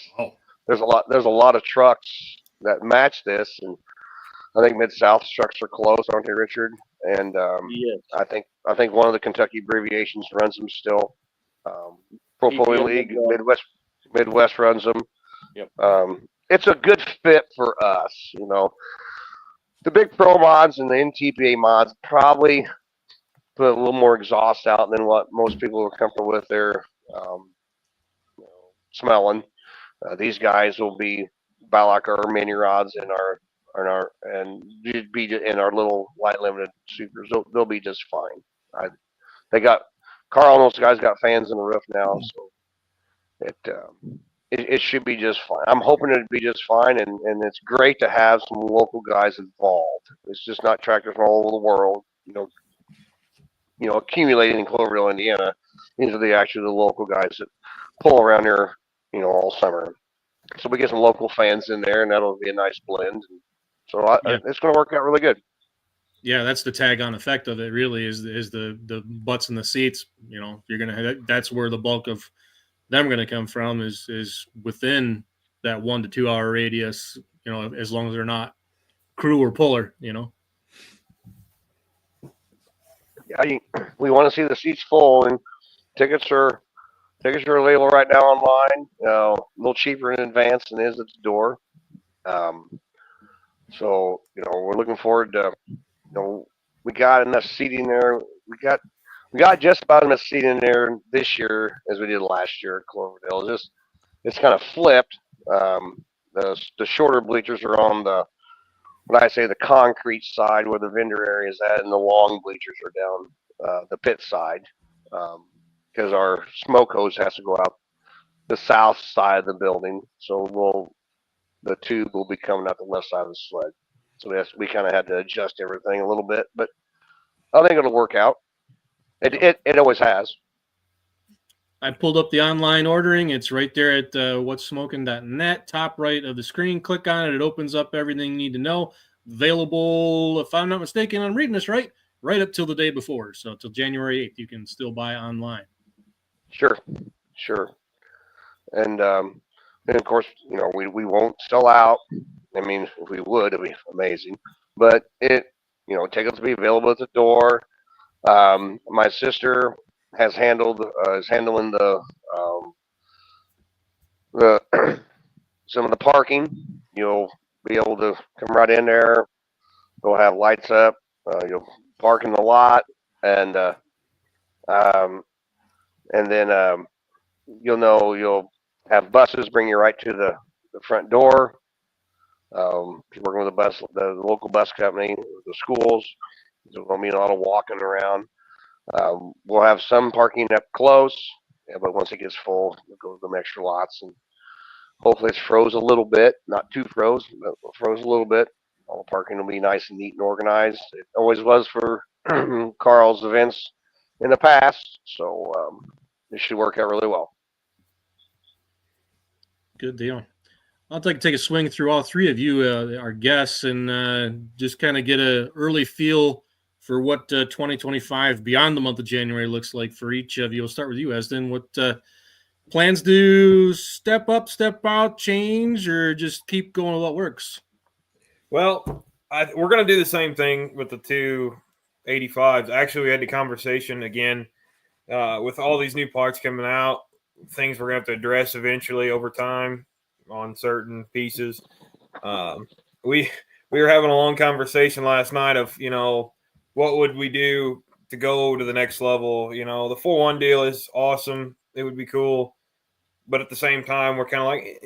there's a lot of trucks that match this, and I think Mid-South trucks are close, aren't they, Richard? And yes. I think one of the Kentucky abbreviations runs them still. Pro Pulling League, Midwest runs them. Yep. It's a good fit for us, The big pro mods and the NTPA mods probably put a little more exhaust out than what most people are comfortable with. They're smelling. These guys will be about like our mini rods and our little light limited supers. They'll be just fine. Carl and those guys got fans in the roof now, so it should be just fine. I'm hoping it'd be just fine, and it's great to have some local guys involved. It's just not tractors from all over the world, accumulating in Cloverdale, Indiana. These are the local guys that pull around here, all summer. So we get some local fans in there, and that'll be a nice blend. So it's going to work out really good. Yeah, that's the tag-on effect of it. Really, is the butts in the seats. You're gonna that's where the bulk of them are going to come from. Is within that 1 to 2 hour radius. As long as they're not crew or puller. Yeah, we want to see the seats full, and tickets are available right now online. A little cheaper in advance than it is at the door. So we're looking forward to. We got enough seating there. We got just about enough seating there this year as we did last year at Cloverdale. It's kind of flipped. The shorter bleachers are on the concrete side where the vendor area is at, and the long bleachers are down the pit side because our smoke hose has to go out the south side of the building. So the tube will be coming out the left side of the sled. So we kind of had to adjust everything a little bit, but I think it'll work out. It always has. I pulled up the online ordering. It's right there at what'ssmoking.net, top right of the screen. Click on it. It opens up everything you need to know. Available, if I'm not mistaken, I'm reading this right up till the day before. So till January 8th, you can still buy online. Sure. And of course, we won't sell out. I mean, if we would, it'd be amazing. But tickets will be available at the door. My sister is handling the some of the parking. You'll be able to come right in there. They'll have lights up. You'll park in the lot, and then you'll have buses bring you right to the front door. Working with the local bus company, the schools. There's going to be a lot of walking around. We'll have some parking up close, but once it gets full, we'll go to them extra lots, and hopefully it's froze a little bit, not too froze, but froze a little bit. All the parking will be nice and neat and organized. It always was for Carl's events in the past, so this should work out really well. Good deal. I'll take a swing through all three of you, our guests, and just kind of get an early feel for what 2025 beyond the month of January looks like for each of you. We'll start with you, Esden. What plans do step up, step out, change, or just keep going with what works? Well, we're going to do the same thing with the 285s. Actually, we had the conversation again with all these new parts coming out, things we're going to have to address eventually over time on certain pieces. We were having a long conversation last night of, what would we do to go to the next level? The 4-1 deal is awesome. It would be cool. But at the same time, we're kind of like,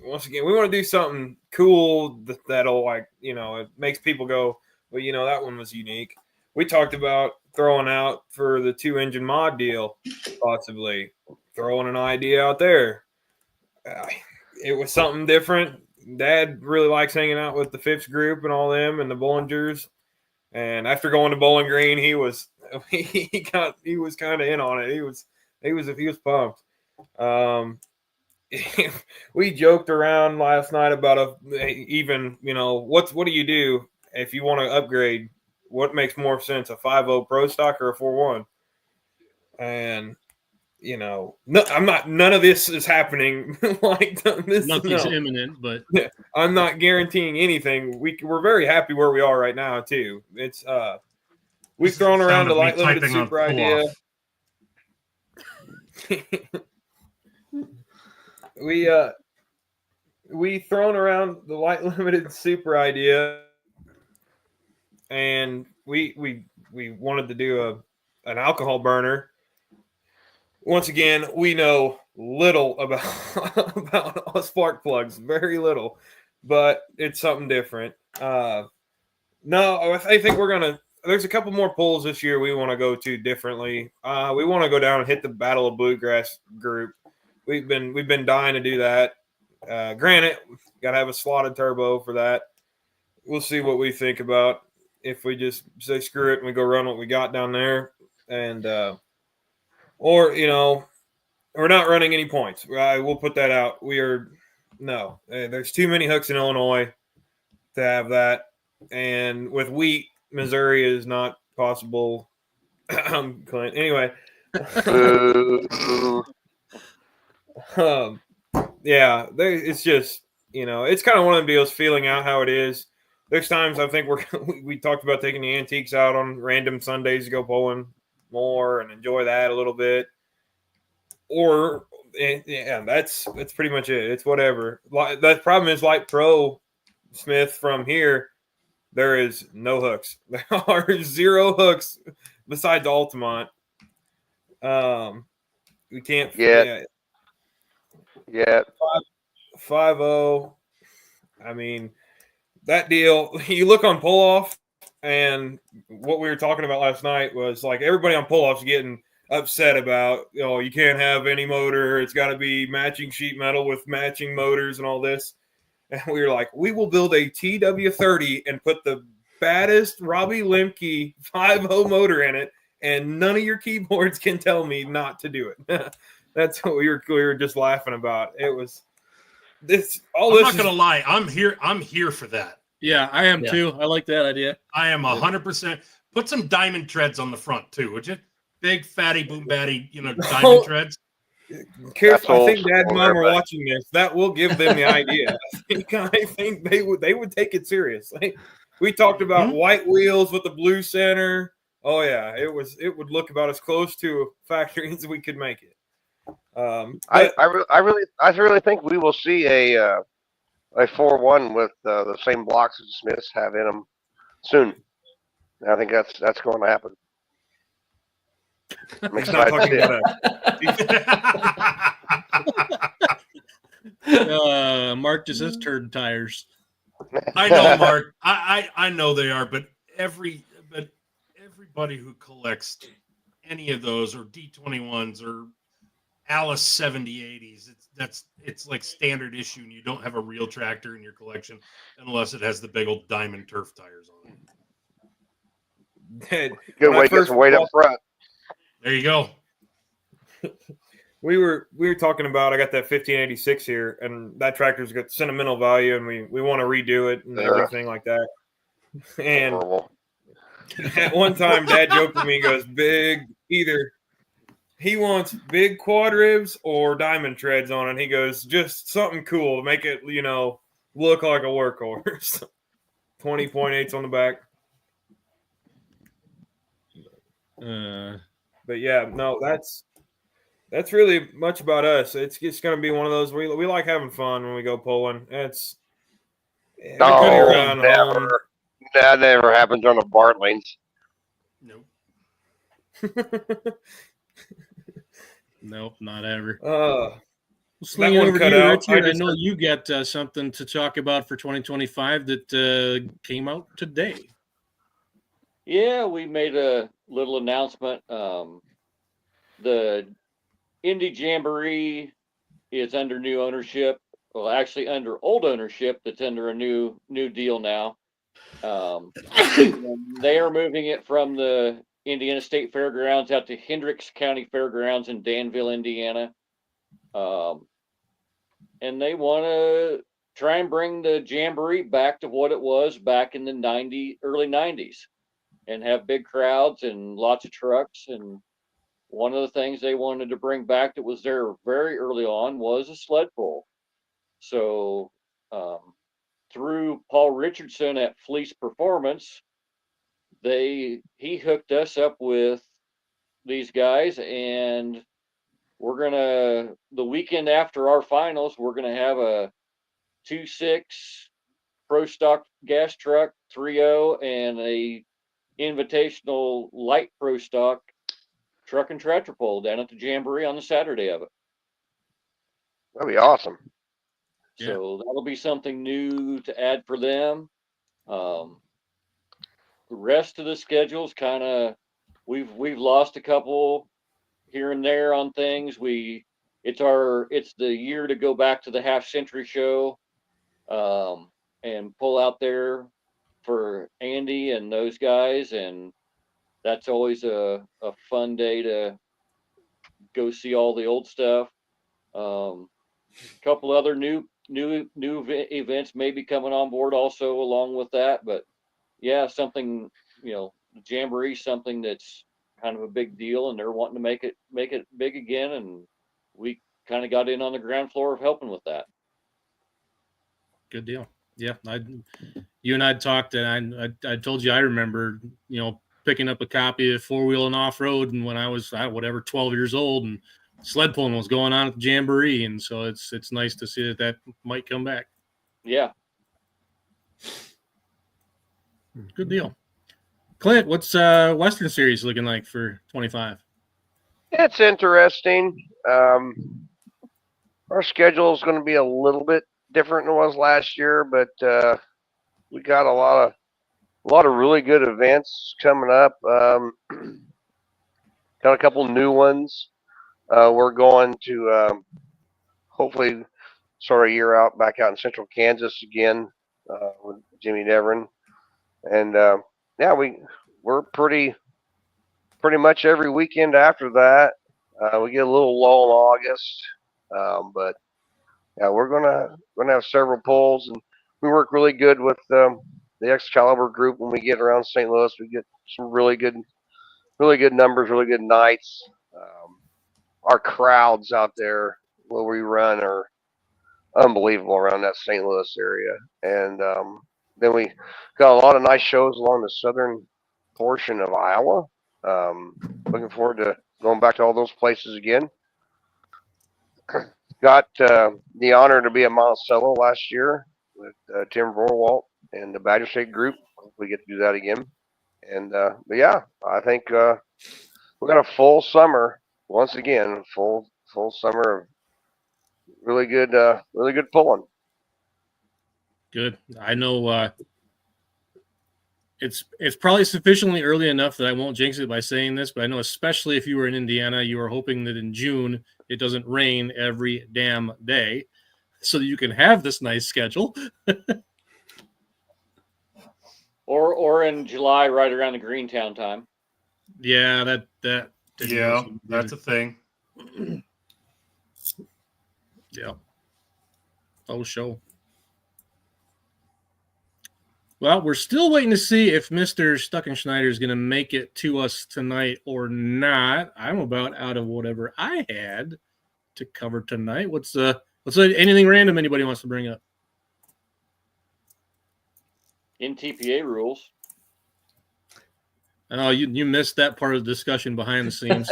once again, we want to do something cool that'll it makes people go, well, that one was unique. We talked about throwing out for the 2-engine mod deal, possibly throwing an idea out there. It was something different. Dad really likes hanging out with the Phipps group and all them and the Bollingers. And after going to Bowling Green, he was kind of in on it. He was pumped. We joked around last night about what do you do if you want to upgrade? What makes more sense, a 5.0 Pro Stock or a 4.1? And none of this is happening like this. Nothing's imminent, but I'm not guaranteeing anything. We're very happy where we are right now too. It's we've thrown around the light limited super idea. We thrown around the light limited super idea, and we wanted to do an alcohol burner. Once again, we know little about spark plugs, very little, but it's something different. No, I think there's a couple more polls this year we want to go to differently. We want to go down and hit the Battle of Bluegrass group. We've been dying to do that. Granted, got to have a slotted turbo for that. We'll see what we think about if we just say screw it and we go run what we got down there, and or we're not running any points. We'll put that out. There's too many hooks in Illinois to have that, and with wheat, Missouri is not possible. Clint. Anyway. It's just, it's kind of one of the deals feeling out how it is. There's times I think we talked about taking the antiques out on random Sundays to go pulling more and enjoy that a little bit. Or, that's pretty much it. It's whatever. The problem is Light Pro Smith from here, there is no hooks. There are 0 hooks besides Altamont. We can't. Yeah. 5.0. I mean, that deal, you look on pull off, and what we were talking about last night was like everybody on pull off's getting upset about, you can't have any motor. It's got to be matching sheet metal with matching motors and all this. And we were like, we will build a TW30 and put the baddest Robbie Lemke 5.0 motor in it, and none of your keyboards can tell me not to do it. That's what we were just laughing about. It was this. I'm not gonna lie. I'm here for that. Yeah, I am too. I like that idea. I am 100%. Put some diamond treads on the front too, would you? Big fatty boom batty, diamond treads. Careful, I think Dad and Mom are watching this. That will give them the idea. I think they would take it seriously. We talked about white wheels with the blue center. Oh yeah, it would look about as close to factory as we could make it. I really think we will see a 4-1 with the same blocks that Smiths have in them soon. I think that's going to happen. I'm excited to see Mark just says turd tires. I know, Mark. I know they are, but everybody who collects any of those or D21s or Alice 7080s, it's like standard issue, and you don't have a real tractor in your collection unless it has the big old diamond turf tires on it. Good way to get some weight up front. There you go. We were talking about, I got that 1586 here, and that tractor's got sentimental value, and we want to redo it and everything like that. And at one time, Dad joked with me, he goes, he wants big quad ribs or diamond treads on it. He goes, just something cool to make it, look like a workhorse. 20.8s on the back. But yeah, no, that's really much about us. It's going to be one of those we like having fun when we go pulling. That never happens on the Bartlanes. Nope. Nope, not ever. That one cut out. Richard, I know you got something to talk about for 2025 that came out today. Yeah, we made a little announcement. The Indy Jamboree is under new ownership. Well, actually under old ownership. That's under a new deal now. They are moving it from the Indiana State Fairgrounds out to Hendricks County Fairgrounds in Danville, Indiana. And they want to try and bring the Jamboree back to what it was back in the early 90s, and have big crowds and lots of trucks. And one of the things they wanted to bring back that was there very early on was a sled pull. So through Paul Richardson at Fleece Performance, he hooked us up with these guys, and the weekend after our finals, we're gonna have a 2.6 Pro Stock gas truck 3.0 and a invitational light Pro Stock truck and tractor pull down at the Jamboree on the Saturday of it. That'd be awesome. So that'll be something new to add for them. The rest of the schedule's kind of, we've lost a couple here and there on things. It's the year to go back to the Half Century Show and pull out there for Andy and those guys, and that's always a fun day to go see all the old stuff. A couple other new events may be coming on board also along with that, but yeah, something, the Jamboree, something that's kind of a big deal, and they're wanting to make it big again, and we kind of got in on the ground floor of helping with that. Good deal. Yeah, you and I talked, and I told you I remember, picking up a copy of Four Wheel and Off Road, and when I was 12 years old, and sled pulling was going on at the Jamboree, and so it's nice to see that might come back. Yeah. Good deal. Clint, what's Western Series looking like for 25? It's interesting. Our schedule is going to be a little bit different than it was last year, but we got a lot of really good events coming up. Got a couple new ones. We're going to hopefully start a year out back out in central Kansas again with Jimmy Devrin. And yeah, we're pretty much every weekend after that. We get a little lull in August, but yeah, we're gonna have several pulls, and we work really good with the Excalibur group when we get around St. Louis. We get some really good numbers, really good nights. Our crowds out there where we run are unbelievable around that St. Louis area, and then we got a lot of nice shows along the southern portion of Iowa. Looking forward to going back to all those places again. Got the honor to be at Monticello last year with Tim Vorwalt and the Badger State group. Hope we get to do that again. And but yeah, I think we got a full summer once again. Full summer of really good pulling. Good. I know it's probably sufficiently early enough that I won't jinx it by saying this, but I know especially if you were in Indiana, you are hoping that in June it doesn't rain every damn day so that you can have this nice schedule. or in July, right around the Greentown time. Yeah, that's a thing. Yeah. Oh, show. Well, we're still waiting to see if Mr. Stuckenschneider is going to make it to us tonight or not. I'm about out of whatever I had to cover tonight. What's anything random anybody wants to bring up? NTPA rules. Oh, you missed that part of the discussion behind the scenes.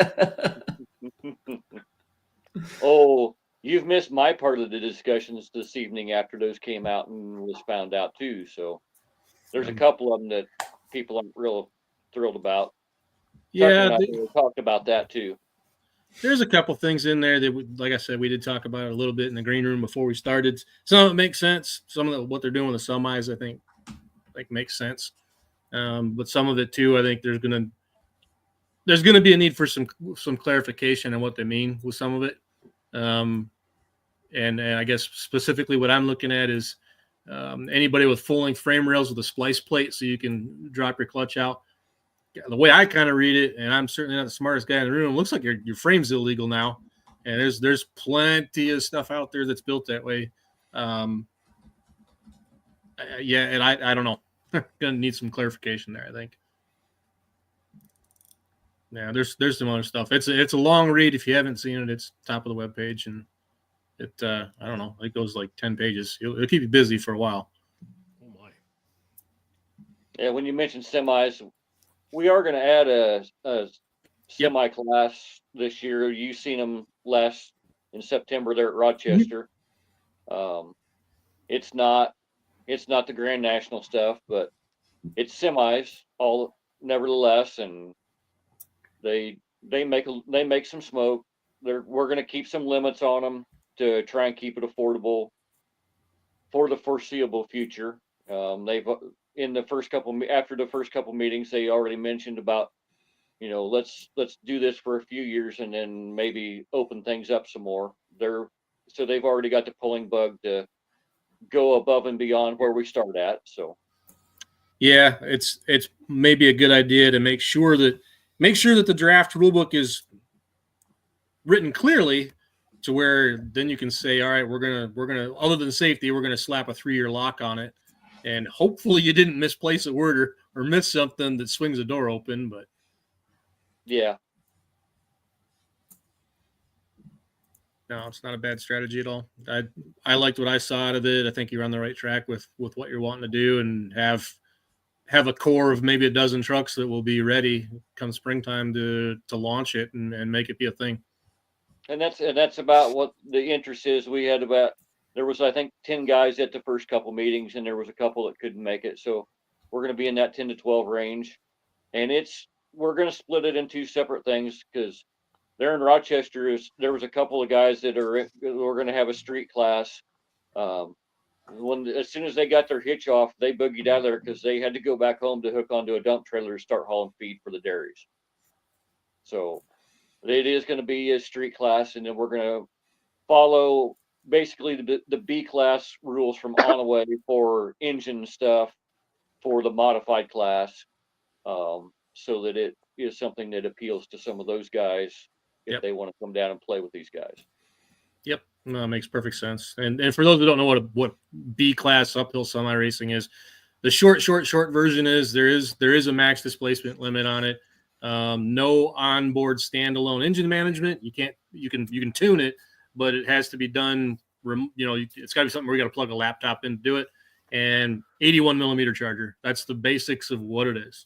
Oh, you've missed my part of the discussions this evening after those came out and was found out too. So there's a couple of them that people aren't real thrilled about. Yeah, we talked about that too. There's a couple things in there that, like I said, we did talk about it a little bit in the green room before we started. Some of it makes sense. Some of what they're doing with the semis, I think, makes sense. But some of it too, I think there's gonna be a need for some clarification on what they mean with some of it. And I guess specifically what I'm looking at is anybody with full-length frame rails with a splice plate, so you can drop your clutch out. The way I kind of read it, and I'm certainly not the smartest guy in the room, looks like your frame's illegal now, and there's plenty of stuff out there that's built that way. Yeah, and I don't know. Gonna need some clarification there, I think. Yeah, there's some other stuff. It's a long read. If you haven't seen it, it's top of the webpage, and it I don't know, it goes like 10 pages. It'll keep you busy for a while. Oh my. Yeah, when you mentioned semis, we are going to add a semi class this year. You've seen them last in September there at Rochester. It's not the Grand National stuff, but it's semis all nevertheless, and they make some smoke. We're going to keep some limits on them to try and keep it affordable for the foreseeable future. They've after the first couple meetings, they already mentioned about, let's do this for a few years and then maybe open things up some more. So they've already got the pulling bug to go above and beyond where we start at. So yeah, it's maybe a good idea to make sure that the draft rulebook is written clearly to where then you can say, all right, we're gonna other than safety, we're gonna slap a 3-year lock on it, and hopefully you didn't misplace a word or miss something that swings the door open. But yeah, no, it's not a bad strategy at all. I liked what I saw out of it. I think you're on the right track with what you're wanting to do, and have a core of maybe a dozen trucks that will be ready come springtime to launch it and make it be a thing. And that's about what the interest is. There was, I think, 10 guys at the first couple meetings, and there was a couple that couldn't make it. So we're going to be in that 10 to 12 range, and we're going to split it in 2 separate things, because there in Rochester there was a couple of guys that are going to have a street class. As soon as they got their hitch off, they boogied out of there because they had to go back home to hook onto a dump trailer to start hauling feed for the dairies. So it is going to be a street class, and then we're going to follow basically the B class rules from Onaway for engine stuff for the modified class, so that it is something that appeals to some of those guys if they want to come down and play with these guys. Yep, no, it makes perfect sense. And for those who don't know what B class uphill semi racing is, the short version is there is a max displacement limit on it. No onboard standalone engine management. You can tune it, but it has to be done. It's got to be something where you got to plug a laptop in to do it. And 81 millimeter charger. That's the basics of what it is.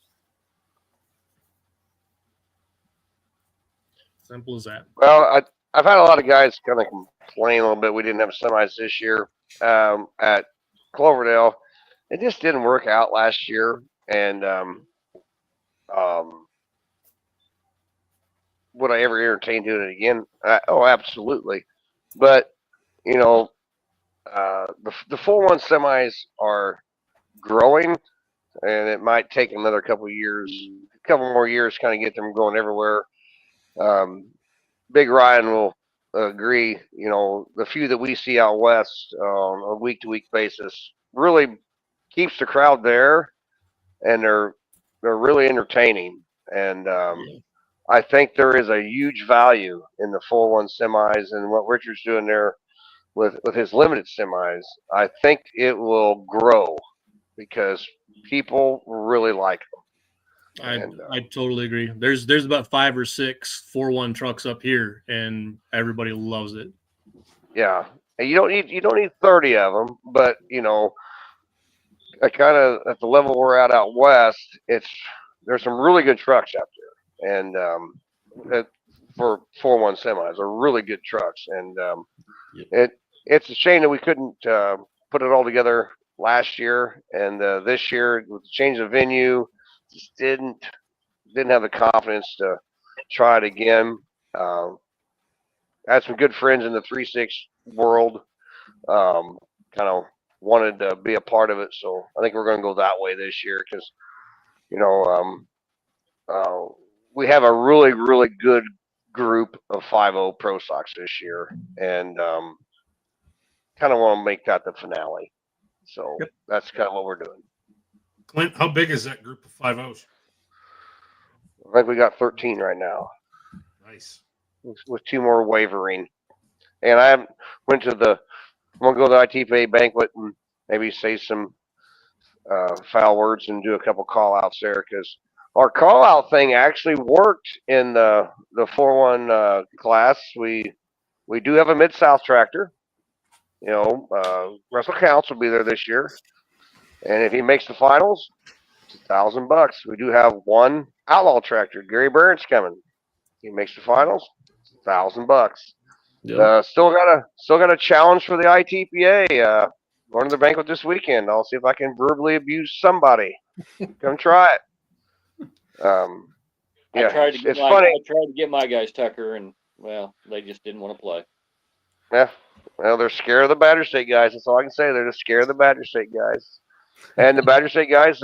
Simple as that. Well, I've had a lot of guys kind of complain a little bit. We didn't have semis this year at Cloverdale. It just didn't work out last year, and would I ever entertain doing it again? Oh, absolutely. But the 4-1 semis are growing, and it might take another couple more years, kind of get them going everywhere. Big Ryan will agree. The few that we see out west on a week-to-week basis really keeps the crowd there, and they're really entertaining. And I think there is a huge value in the 4-1 semis and what Richard's doing there with his limited semis. I think it will grow because people really like them. I totally agree. There's about 5 or 6 4-1 trucks up here, and everybody loves it. Yeah, and you don't need 30 of them, but I kind of at the level we're at out west, there's some really good trucks out there, and for 4-1 semis are really good trucks, and it's a shame that we couldn't put it all together last year, and this year with the change of venue, just didn't have the confidence to try it again. I had some good friends in the 3-6 world, kind of wanted to be a part of it, so I think we're going to go that way this year because we have a really, really good group of 5-0 Pro Sox this year, and kind of want to make that the finale. So that's kind of what we're doing. Clint, how big is that group of 5-0s? I think we got 13 right now. Nice. With 2 more wavering. And I went to I'm going to go to the ITPA banquet and maybe say some foul words and do a couple call-outs there because our call-out thing actually worked in the 4-1 class. We do have a Mid-South tractor. Russell Counts will be there this year. And if he makes the finals, it's $1,000. We do have one outlaw tractor. Gary Barrett's coming. He makes the finals, it's $1,000. Yep. Still got a challenge for the ITPA. Going to the banquet this weekend. I'll see if I can verbally abuse somebody. Come try it. I tried to get my guys, Tucker, and they just didn't want to play. Yeah. Well, they're scared of the Badger State guys. That's all I can say. They're just scared of the Badger State guys. And the Badger State guys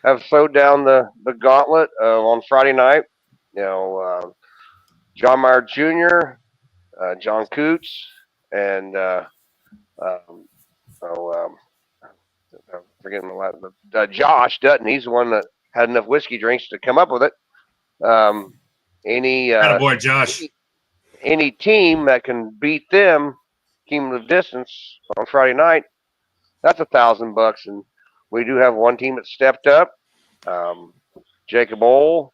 have thrown down the gauntlet on Friday night. John Meyer Jr., John Coots, and I'm forgetting the last, Josh Dutton. He's the one that had enough whiskey drinks to come up with it. Attaboy, Josh. Any team that can beat them cumulative distance on Friday night, that's $1,000. And we do have one team that stepped up. Jacob Ohl,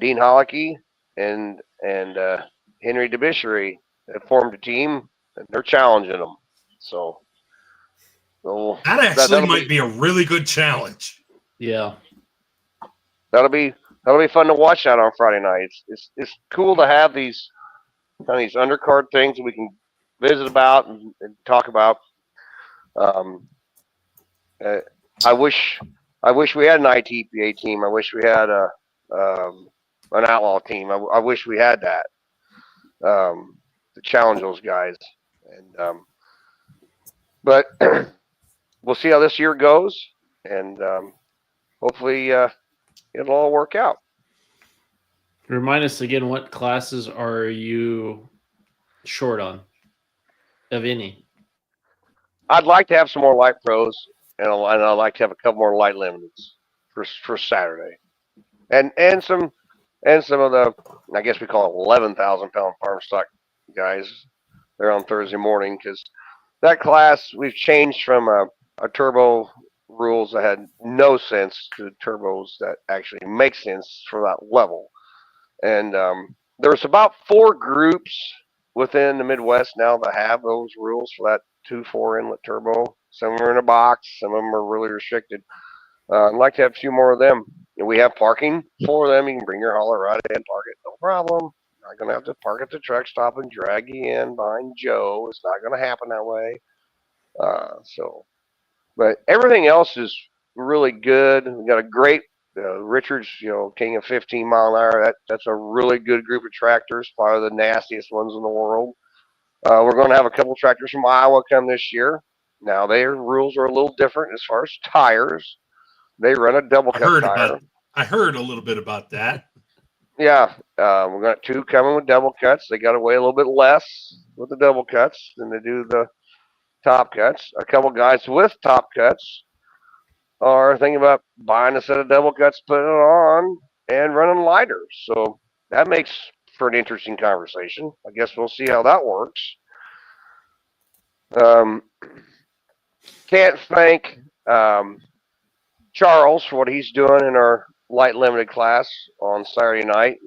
Dean Hollicky, and Henry DeBishery have formed a team, and they're challenging them. So that actually might be a really good challenge. Yeah, that'll be fun to watch that on Friday night. It's cool to have these kind of these undercard things that we can visit about and talk about. I wish we had an ITPA team. I wish we had an outlaw team. I wish we had that to challenge those guys. And but we'll see how this year goes, and hopefully it'll all work out. Remind us again, what classes are you short on, of any? I'd like to have some more light pros. and I'd like to have a couple more light limiteds for Saturday, and some of the, I guess we call it 11,000-pound farm stock guys. They're on Thursday morning because that class we've changed from a turbo rules that had no sense to turbos that actually make sense for that level. And there's about 4 groups within the Midwest now that have those rules for that 2.4 inlet turbo. Some are in a box, some of them are really restricted. I'd like to have a few more of them. And we have parking for them. You can bring your hauler right in, park it, no problem. Not going to have to park at the truck stop and drag you in behind Joe. It's not going to happen that way. But everything else is really good. We got a great Richards, king of 15 mile an hour. That's a really good group of tractors, probably the nastiest ones in the world. We're going to have a couple tractors from Iowa come this year. Now their rules are a little different as far as tires. They run a double cut tire. I heard a little bit about that. Yeah, we got 2 coming with double cuts. They got to weigh a little bit less with the double cuts than they do the top cuts. A couple guys with top cuts are thinking about buying a set of double cuts, putting it on, and running lighter. So that makes for an interesting conversation. I guess we'll see how that works. Can't thank Charles for what he's doing in our light limited class on Saturday night.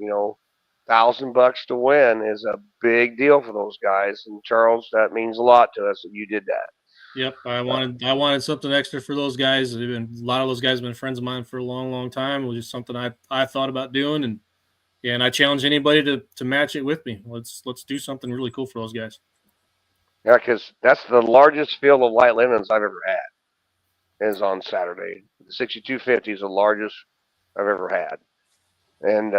$1,000 to win is a big deal for those guys. And Charles, that means a lot to us that you did that. Yep, I wanted something extra for those guys. A lot of those guys have been friends of mine for a long, long time. It was just something I thought about doing, and I challenge anybody to match it with me. Let's do something really cool for those guys. Yeah, because that's the largest field of light limits I've ever had. Is on Saturday. The 6250 is the largest I've ever had, and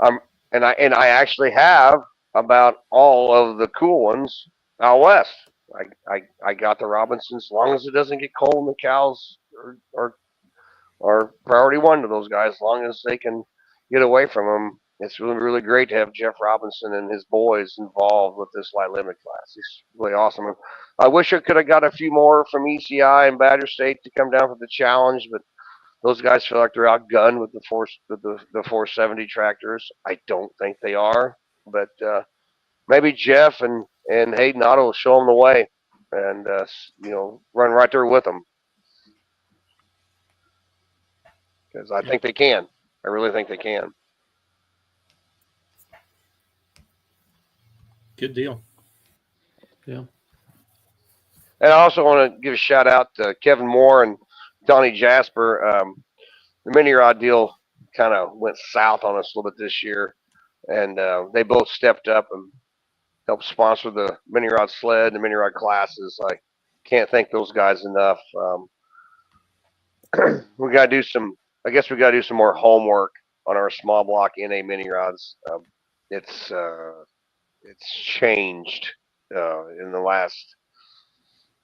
I actually have about all of the cool ones out west. I got the Robinsons. As long as it doesn't get cold and the cows are priority 1 to those guys. As long as they can get away from them, it's really, really great to have Jeff Robinson and his boys involved with this light limit class. It's really awesome. I wish I could have got a few more from ECI and Badger State to come down for the challenge, but those guys feel like they're outgunned with the 470 tractors. I don't think they are, but maybe Jeff and Hayden Otto will show them the way, and run right there with them, because I think they can. I really think they can. Good deal. Yeah. And I also want to give a shout out to Kevin Moore and Donnie Jasper. The mini rod deal kind of went south on us a little bit this year, and they both stepped up and helped sponsor the mini rod sled, the mini rod classes. I can't thank those guys enough. We got to do some. I guess we got to do some more homework on our small block NA mini rods. It's changed in the last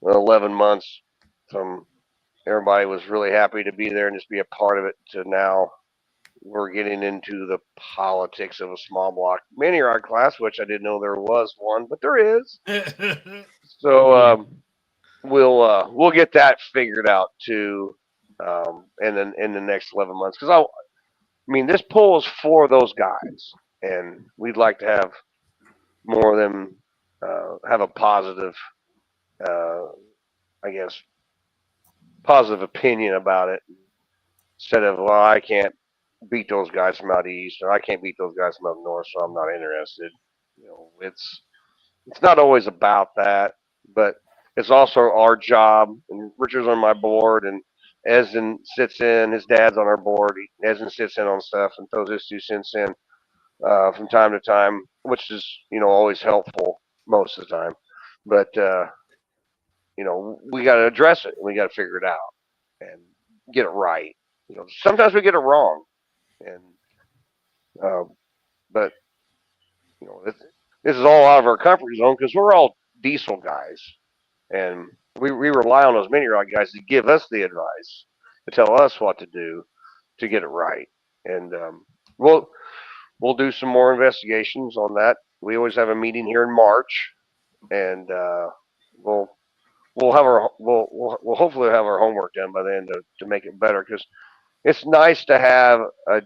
11 months from everybody was really happy to be there and just be a part of it to now we're getting into the politics of a small block mini rod class, which I didn't know there was one, but there is. So we'll get that figured out too, in the next 11 months, because I mean this poll is for those guys, and we'd like to have more of them have a positive, I guess, positive opinion about it, instead of, well, I can't beat those guys from out east, or I can't beat those guys from up north, so I'm not interested. It's not always about that, but it's also our job. And Richard's on my board, and Esden sits in. His dad's on our board. Esden sits in on stuff and throws his 2 cents in from time to time, which is always helpful most of the time. But we got to address it. We got to figure it out and get it right. Sometimes we get it wrong, and but this is all out of our comfort zone because we're all diesel guys, and we rely on those mini rod guys to give us the advice, to tell us what to do to get it right. And we'll do some more investigations on that. We always have a meeting here in March, and we'll we'll hopefully have our homework done by then to make it better, because it's nice to have a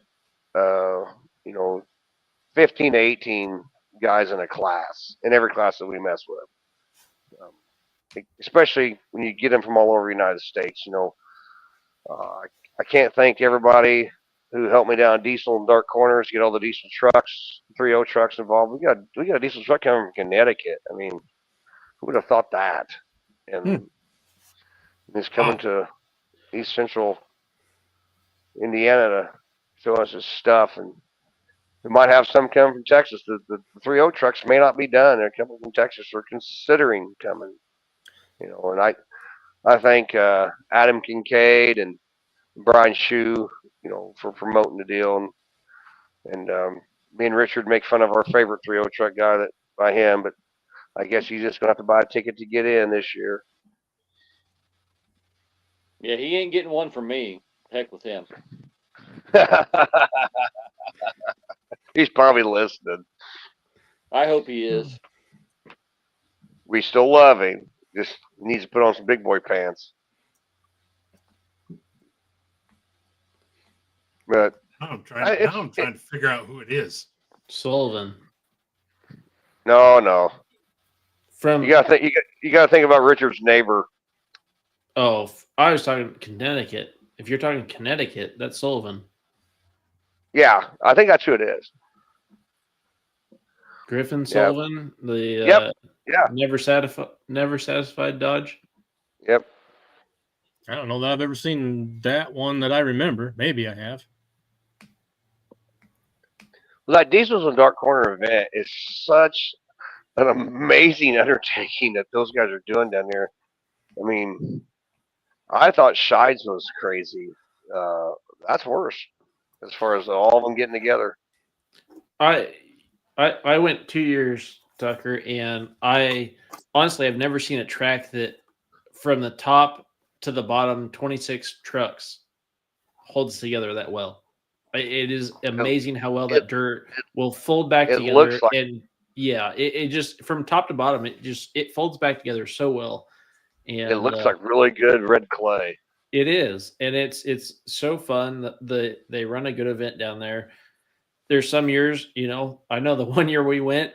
you know 15 to 18 guys in a class, in every class that we mess with. Especially when you get them from all over the United States. I can't thank everybody who helped me down diesel and dark corners, get all the diesel trucks, 3.0 trucks involved. We got a diesel truck coming from Connecticut. I mean, who would have thought that? And he's coming to East Central Indiana to show us his stuff, and we might have some coming from Texas. The 3.0 trucks may not be done. They're coming from Texas. They're considering coming. And I thank Adam Kincaid and Brian Shue, for promoting the deal, and me and Richard make fun of our favorite 3.0 truck guy by him, but I guess he's just gonna have to buy a ticket to get in this year. Yeah, he ain't getting one from me. Heck with him. He's probably listening. I hope he is. We still love him. Just needs to put on some big boy pants. But I'm trying to figure out who it is. Sullivan. No. You gotta think about Richard's neighbor. Oh, I was talking Connecticut. If you're talking Connecticut, that's Sullivan. Yeah, I think that's who it is. Griffin Sullivan, the yeah, never satisfied Dodge. Yep. I don't know that I've ever seen that one that I remember. Maybe I have. Well, that Diesels and Dark Corner event is such an amazing undertaking that those guys are doing down there. I mean, I thought Shides was crazy. That's worse as far as all of them getting together. I went 2 years, Tucker, and I honestly have never seen a track that from the top to the bottom, 26 trucks holds together that well. It is amazing how well that dirt will fold back together. Looks like, and yeah, it just from top to bottom, it folds back together so well. And it looks like really good red clay. It is, and it's so fun. They run a good event down there. There's some years, I know the one year we went,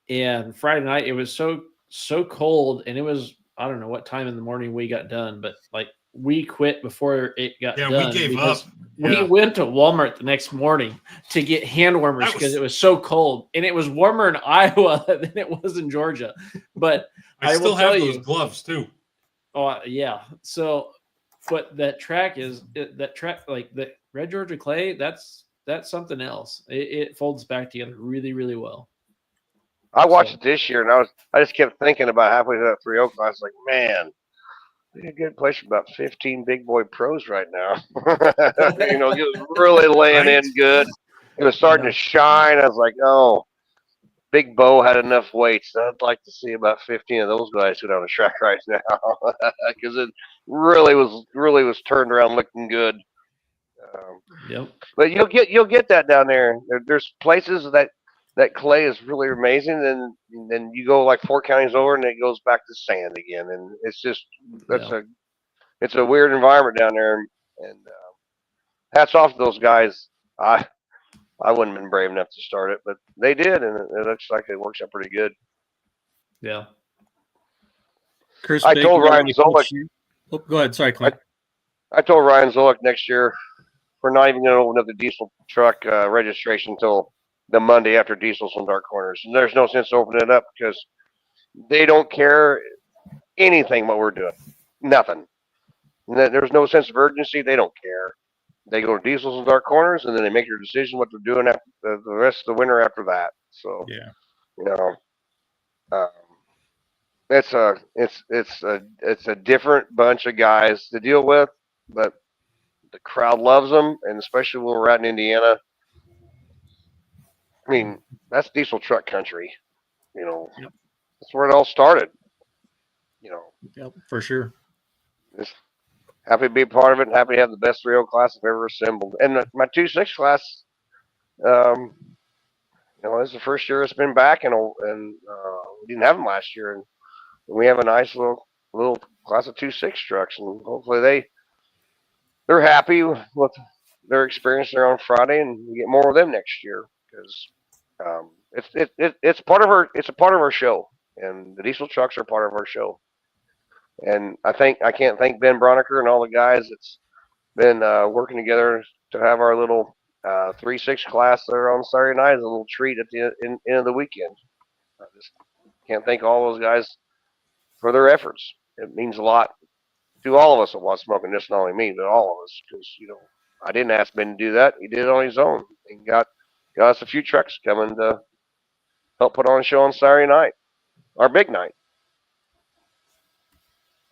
and Friday night it was so cold, and it was, I don't know what time in the morning we got done, but like we quit before it got done. Yeah, we gave up. We went to Walmart the next morning to get hand warmers because it was so cold, and it was warmer in Iowa than it was in Georgia. But I still have those gloves too. Oh yeah. So, but that track like the Red Georgia clay. That's something else. It folds back together really, really well. I watched it this year, and I just kept thinking about halfway through that 3.0 class, like, man, we a good place for about 15 big boy pros right now. It was really laying in good. It was starting to shine. I was like, oh, Big Bo had enough weights. I'd like to see about 15 of those guys go down the track right now, because it really was turned around looking good. Yep. But you'll get that down there. There's places that clay is really amazing, and then you go like 4 counties over, and it goes back to sand again, and it's just it's a weird environment down there, and hats off to those guys. I wouldn't have been brave enough to start it, but they did, and it looks like it works out pretty good. Yeah. I told Ryan Zolik. Oh, go ahead. Sorry, Clint. I told Ryan Zolik next year we're not even going to open up the diesel truck registration until the Monday after Diesels and Dark Corners. And there's no sense opening it up because they don't care anything what we're doing. Nothing. There's no sense of urgency. They don't care. They go to Diesels and Dark Corners, and then they make their decision what they're doing after the rest of the winter after that. So it's a different bunch of guys to deal with, but the crowd loves them, and especially when we're out in Indiana. I mean, that's diesel truck country. That's where it all started. Yep, for sure. Just happy to be a part of it, and happy to have the best 3.0 class I've ever assembled. And my 2.6 class, this is the first year it's been back, and we didn't have them last year, and we have a nice little little class of 2.6 trucks, and hopefully they're happy with their experience there on Friday, and we get more of them next year because it's part of our show, and the diesel trucks are part of our show. And I can't thank Ben Broniker and all the guys that's been working together to have our little 3.6 class there on Saturday night as a little treat at the end of the weekend. I just can't thank all those guys for their efforts. It means a lot to all of us at Want Smoking, just not only me, but all of us. Because I didn't ask Ben to do that; he did it on his own. He got us a few trucks coming to help put on a show on Saturday night, our big night.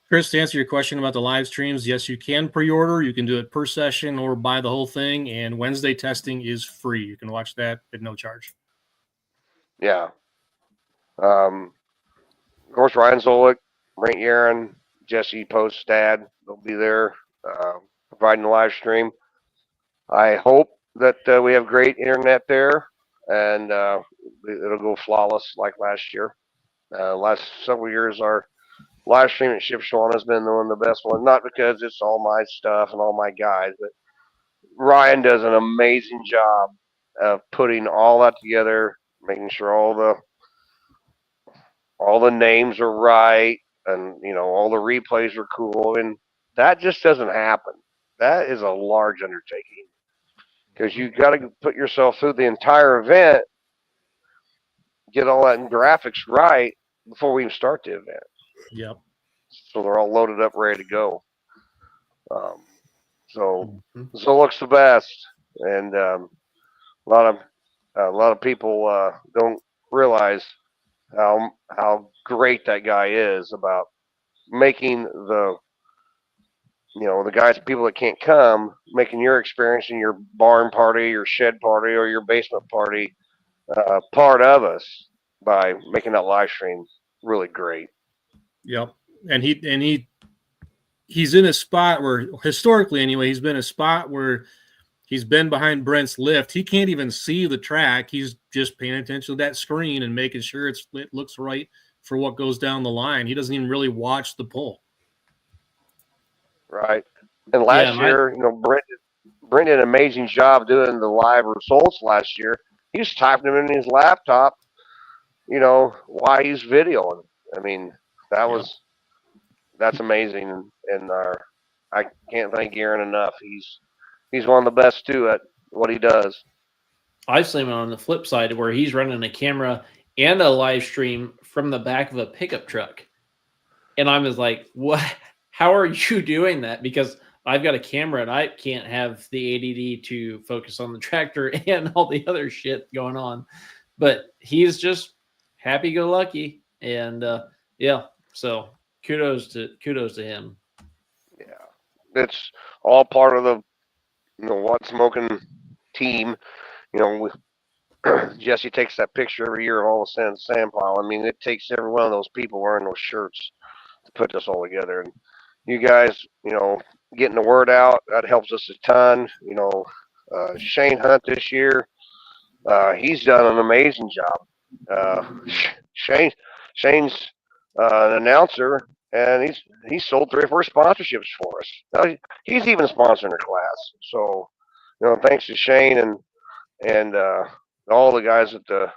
Chris, to answer your question about the live streams, yes, you can pre-order. You can do it per session or buy the whole thing. And Wednesday testing is free. You can watch that at no charge. Yeah. Of course, Ryan Zolik, Brent Yaron, Jesse Poststad, they'll be there providing the live stream. I hope that we have great internet there, and it'll go flawless like last year. Last several years, our live stream at Shipshawana has been one of the best ones, not because it's all my stuff and all my guys, but Ryan does an amazing job of putting all that together, making sure all the names are right, and all the replays are cool, and that just doesn't happen. That is a large undertaking because you got to put yourself through the entire event, get all that in graphics right before we even start the event. Yep. So they're all loaded up, ready to go. So looks the best, and a lot of people don't realize how great that guy is about making the people that can't come, making your experience in your barn party, your shed party, or your basement party part of us by making that live stream really great. Yep. And he's in a spot where, historically anyway, he's been a spot where he's been behind Brent's lift. He can't even see the track. He's just paying attention to that screen and making sure it looks right for what goes down the line. He doesn't even really watch the pull. Right. And last year, Brent did an amazing job doing the live results last year. He was typing them in his laptop, while he's videoing. I mean, that's amazing. And I can't thank Aaron enough. He's one of the best too at what he does. I've seen him on the flip side where he's running a camera and a live stream from the back of a pickup truck. And I'm just like, what? How are you doing that? Because I've got a camera and I can't have the ADD to focus on the tractor and all the other shit going on. But he's just happy-go-lucky. And so kudos to him. Yeah. It's all part of the Want Smoking team. Jesse takes that picture every year of all the sand pile. I mean, it takes every one of those people wearing those shirts to put this all together. And you guys, getting the word out, that helps us a ton. Shane Hunt this year, he's done an amazing job. Shane's an announcer, and he's sold 3 or 4 sponsorships for us. Now, he's even sponsoring a class. So, thanks to Shane and all the guys at the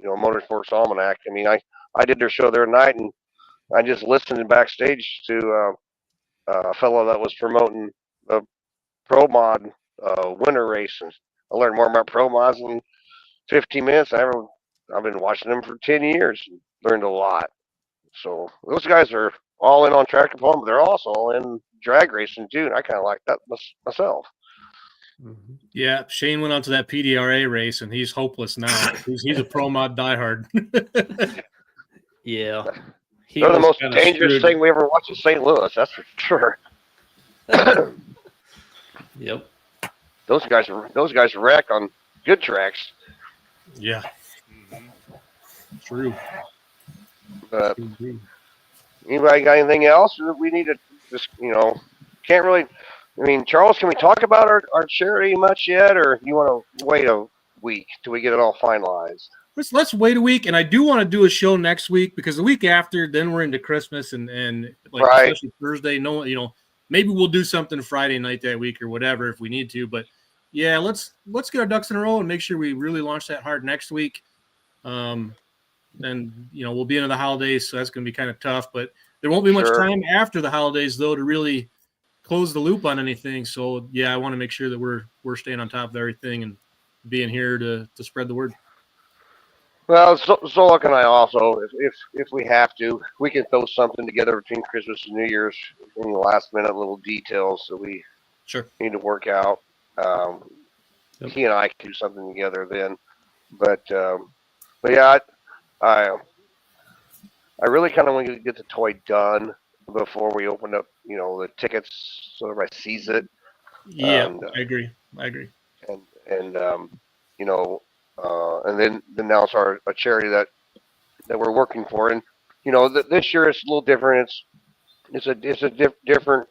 Motorsports Almanac. I mean, I did their show there tonight, and I just listened backstage to a fellow that was promoting the Pro Mod winter race, and I learned more about Pro Mods in 15 minutes. I've been watching them for 10 years and learned a lot. So those guys are all in on tractor pulling, but they're also all in drag racing too, and I kind of like that myself. Yeah, Shane went on to that PDRA race, and he's hopeless now. He's a Pro Mod diehard. Yeah. They're the most dangerous thing we ever watched in St. Louis, that's for sure. Yep. Those guys wreck on good tracks. Yeah. True. But anybody got anything else? We need to just, can't really. I mean, Charles, can we talk about our charity much yet, or you want to wait a week till we get it all finalized? let's wait a week. And I do want to do a show next week because the week after, then we're into Christmas and like Right. especially Thursday. No, maybe we'll do something Friday night that week or whatever if we need to. But yeah, let's get our ducks in a row and make sure we really launch that hard next week. And we'll be into the holidays, so that's going to be kind of tough. But there won't be much time after the holidays though to really close the loop on anything. So yeah, I want to make sure that we're staying on top of everything and being here to spread the word. Well, Zolak and I also, if we have to, we can throw something together between Christmas and New Year's in the last minute little details that we need to work out. He and I can do something together then. But yeah, I really kind of want to get the toy done before we open up, the tickets so everybody sees it. Yeah, I agree. And then announce a charity that we're working for. And this year it's a little different. It's a different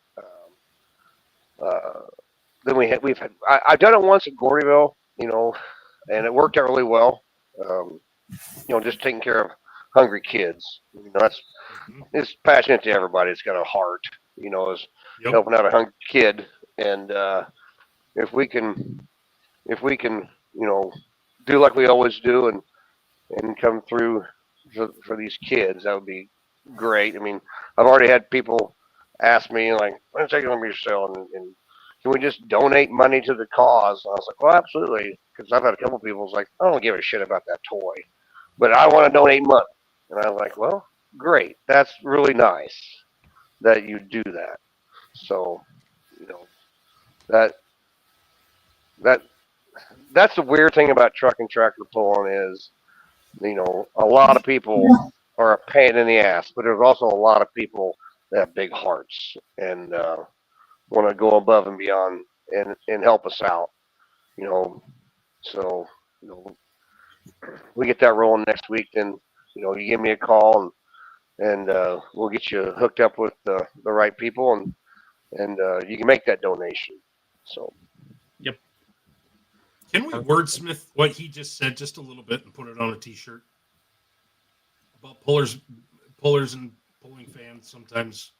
than we've had. I've done it once at Gordyville, and it worked out really well. Just taking care of hungry kids. It's passionate to everybody. It's got a heart. Is helping out a hungry kid, and if we can, do like we always do and come through for these kids, that would be great. I mean, I've already had people ask me, like, when's that going to be selling? And can we just donate money to the cause? And I was like, well, absolutely. Because I've had a couple people like, I don't give a shit about that toy, but I want to donate money. And I was like, well, great. That's really nice that you do that. So, that's the weird thing about truck and tractor pulling is, a lot of people are a pain in the ass, but there's also a lot of people that have big hearts and want to go above and beyond and help us out. So we get that rolling next week. Then you give me a call and we'll get you hooked up with the right people and you can make that donation. So. Yep. Can we wordsmith what he just said just a little bit and put it on a T-shirt about pullers and pulling fans sometimes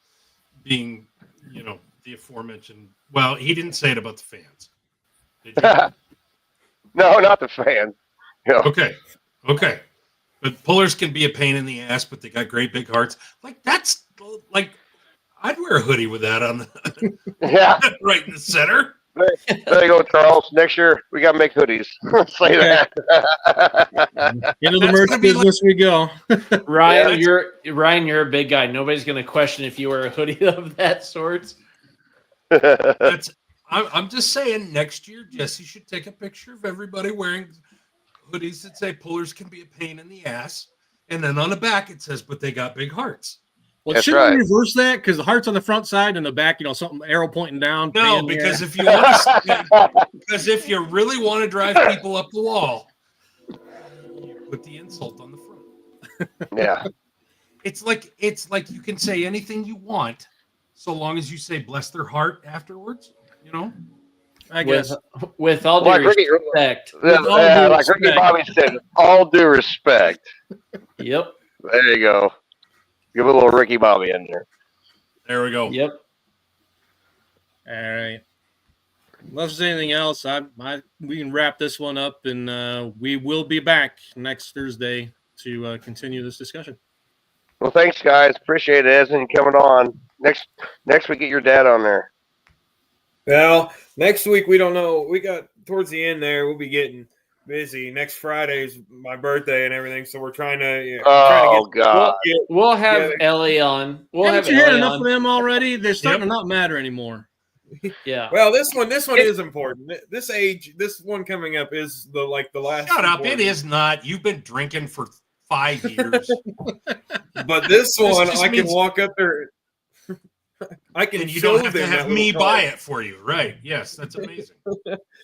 being, the aforementioned. Well, he didn't say it about the fans. Did you? No, not the fans. Okay. But pullers can be a pain in the ass, but they got great big hearts. Like that's like I'd wear a hoodie with that on the right in the center. There you go, Charles. Next year we got to make hoodies. Say that. Into the merch business we go. Ryan, you're a big guy. Nobody's going to question if you wear a hoodie of that sort. I'm just saying. Next year, Jesse should take a picture of everybody wearing hoodies that say "Pullers can be a pain in the ass," and then on the back it says, "But they got big hearts." Well, shouldn't we reverse that? Because the heart's on the front side and the back, something arrow pointing down. No, because if you really want to drive people up the wall, you put the insult on the front. Yeah. It's like you can say anything you want, so long as you say "bless their heart" afterwards. I guess with all due respect. Like Ricky Bobby said, all due respect. Yep. There you go. Give a little Ricky Bobby in there. There we go. Yep. All right. Unless there's anything else, we can wrap this one up, and we will be back next Thursday to continue this discussion. Well, thanks, guys. Appreciate it, Evan, coming on. Next week, get your dad on there. Well, next week we don't know. We got towards the end there. We'll be getting busy. Next Friday's my birthday and everything, so we're trying to. God! We'll have Ellie on. Haven't you had enough of them already? They're starting to not matter anymore. Yeah. Well, this one is important. This one coming up is the last. Shut up! It is not. You've been drinking for 5 years. But this one, I can walk up there. I can. And you don't have to have me buy it for you, right? Yes, that's amazing.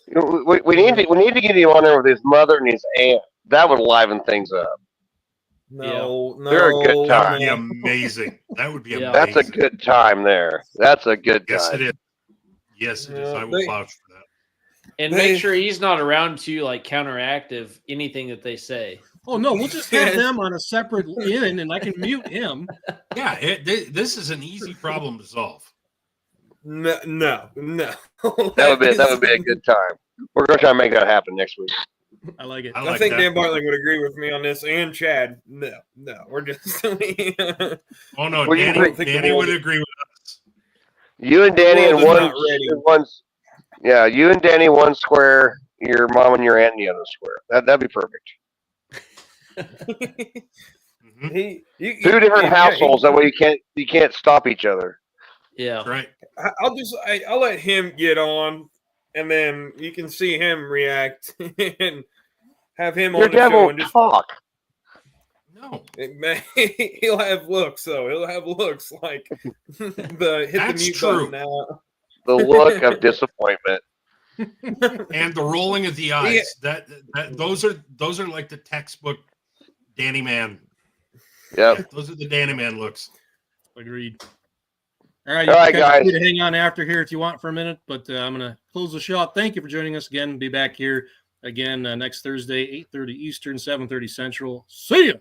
We need to get him on there with his mother and his aunt. That would liven things up. No, they're a good time. That would be amazing. That would be amazing. That's a good time there. That's a good time. Yes, it is. Yes, it is. I will vouch for that. And make sure he's not around to counteract anything that they say. Oh no, we'll just have them on a separate in, and I can mute him. Yeah, this is an easy problem to solve. No. That would be a good time. We're going to try and make that happen next week. I like it. I think Dan Bartling would agree with me on this, and Chad. No, we're just. Oh no, Danny would agree with us. You and Danny in one. Yeah, you and Danny one square. Your mom and your aunt in the other square. That'd be perfect. Two different households. That way you can't stop each other. Yeah, right. I'll let him get on, and then you can see him react and have him on the show and just talk. No, he'll have looks though. He'll have looks like the mute button now. The look of disappointment. And the rolling of the eyes. Yeah. Those are like the textbook Danny Man. Yep. Those are the Danny Man looks. Agreed. All right, guys. You can hang on after here if you want for a minute, but I'm going to close the show out. Thank you for joining us again. Be back here again next Thursday, 8:30 Eastern, 7:30 Central. See you.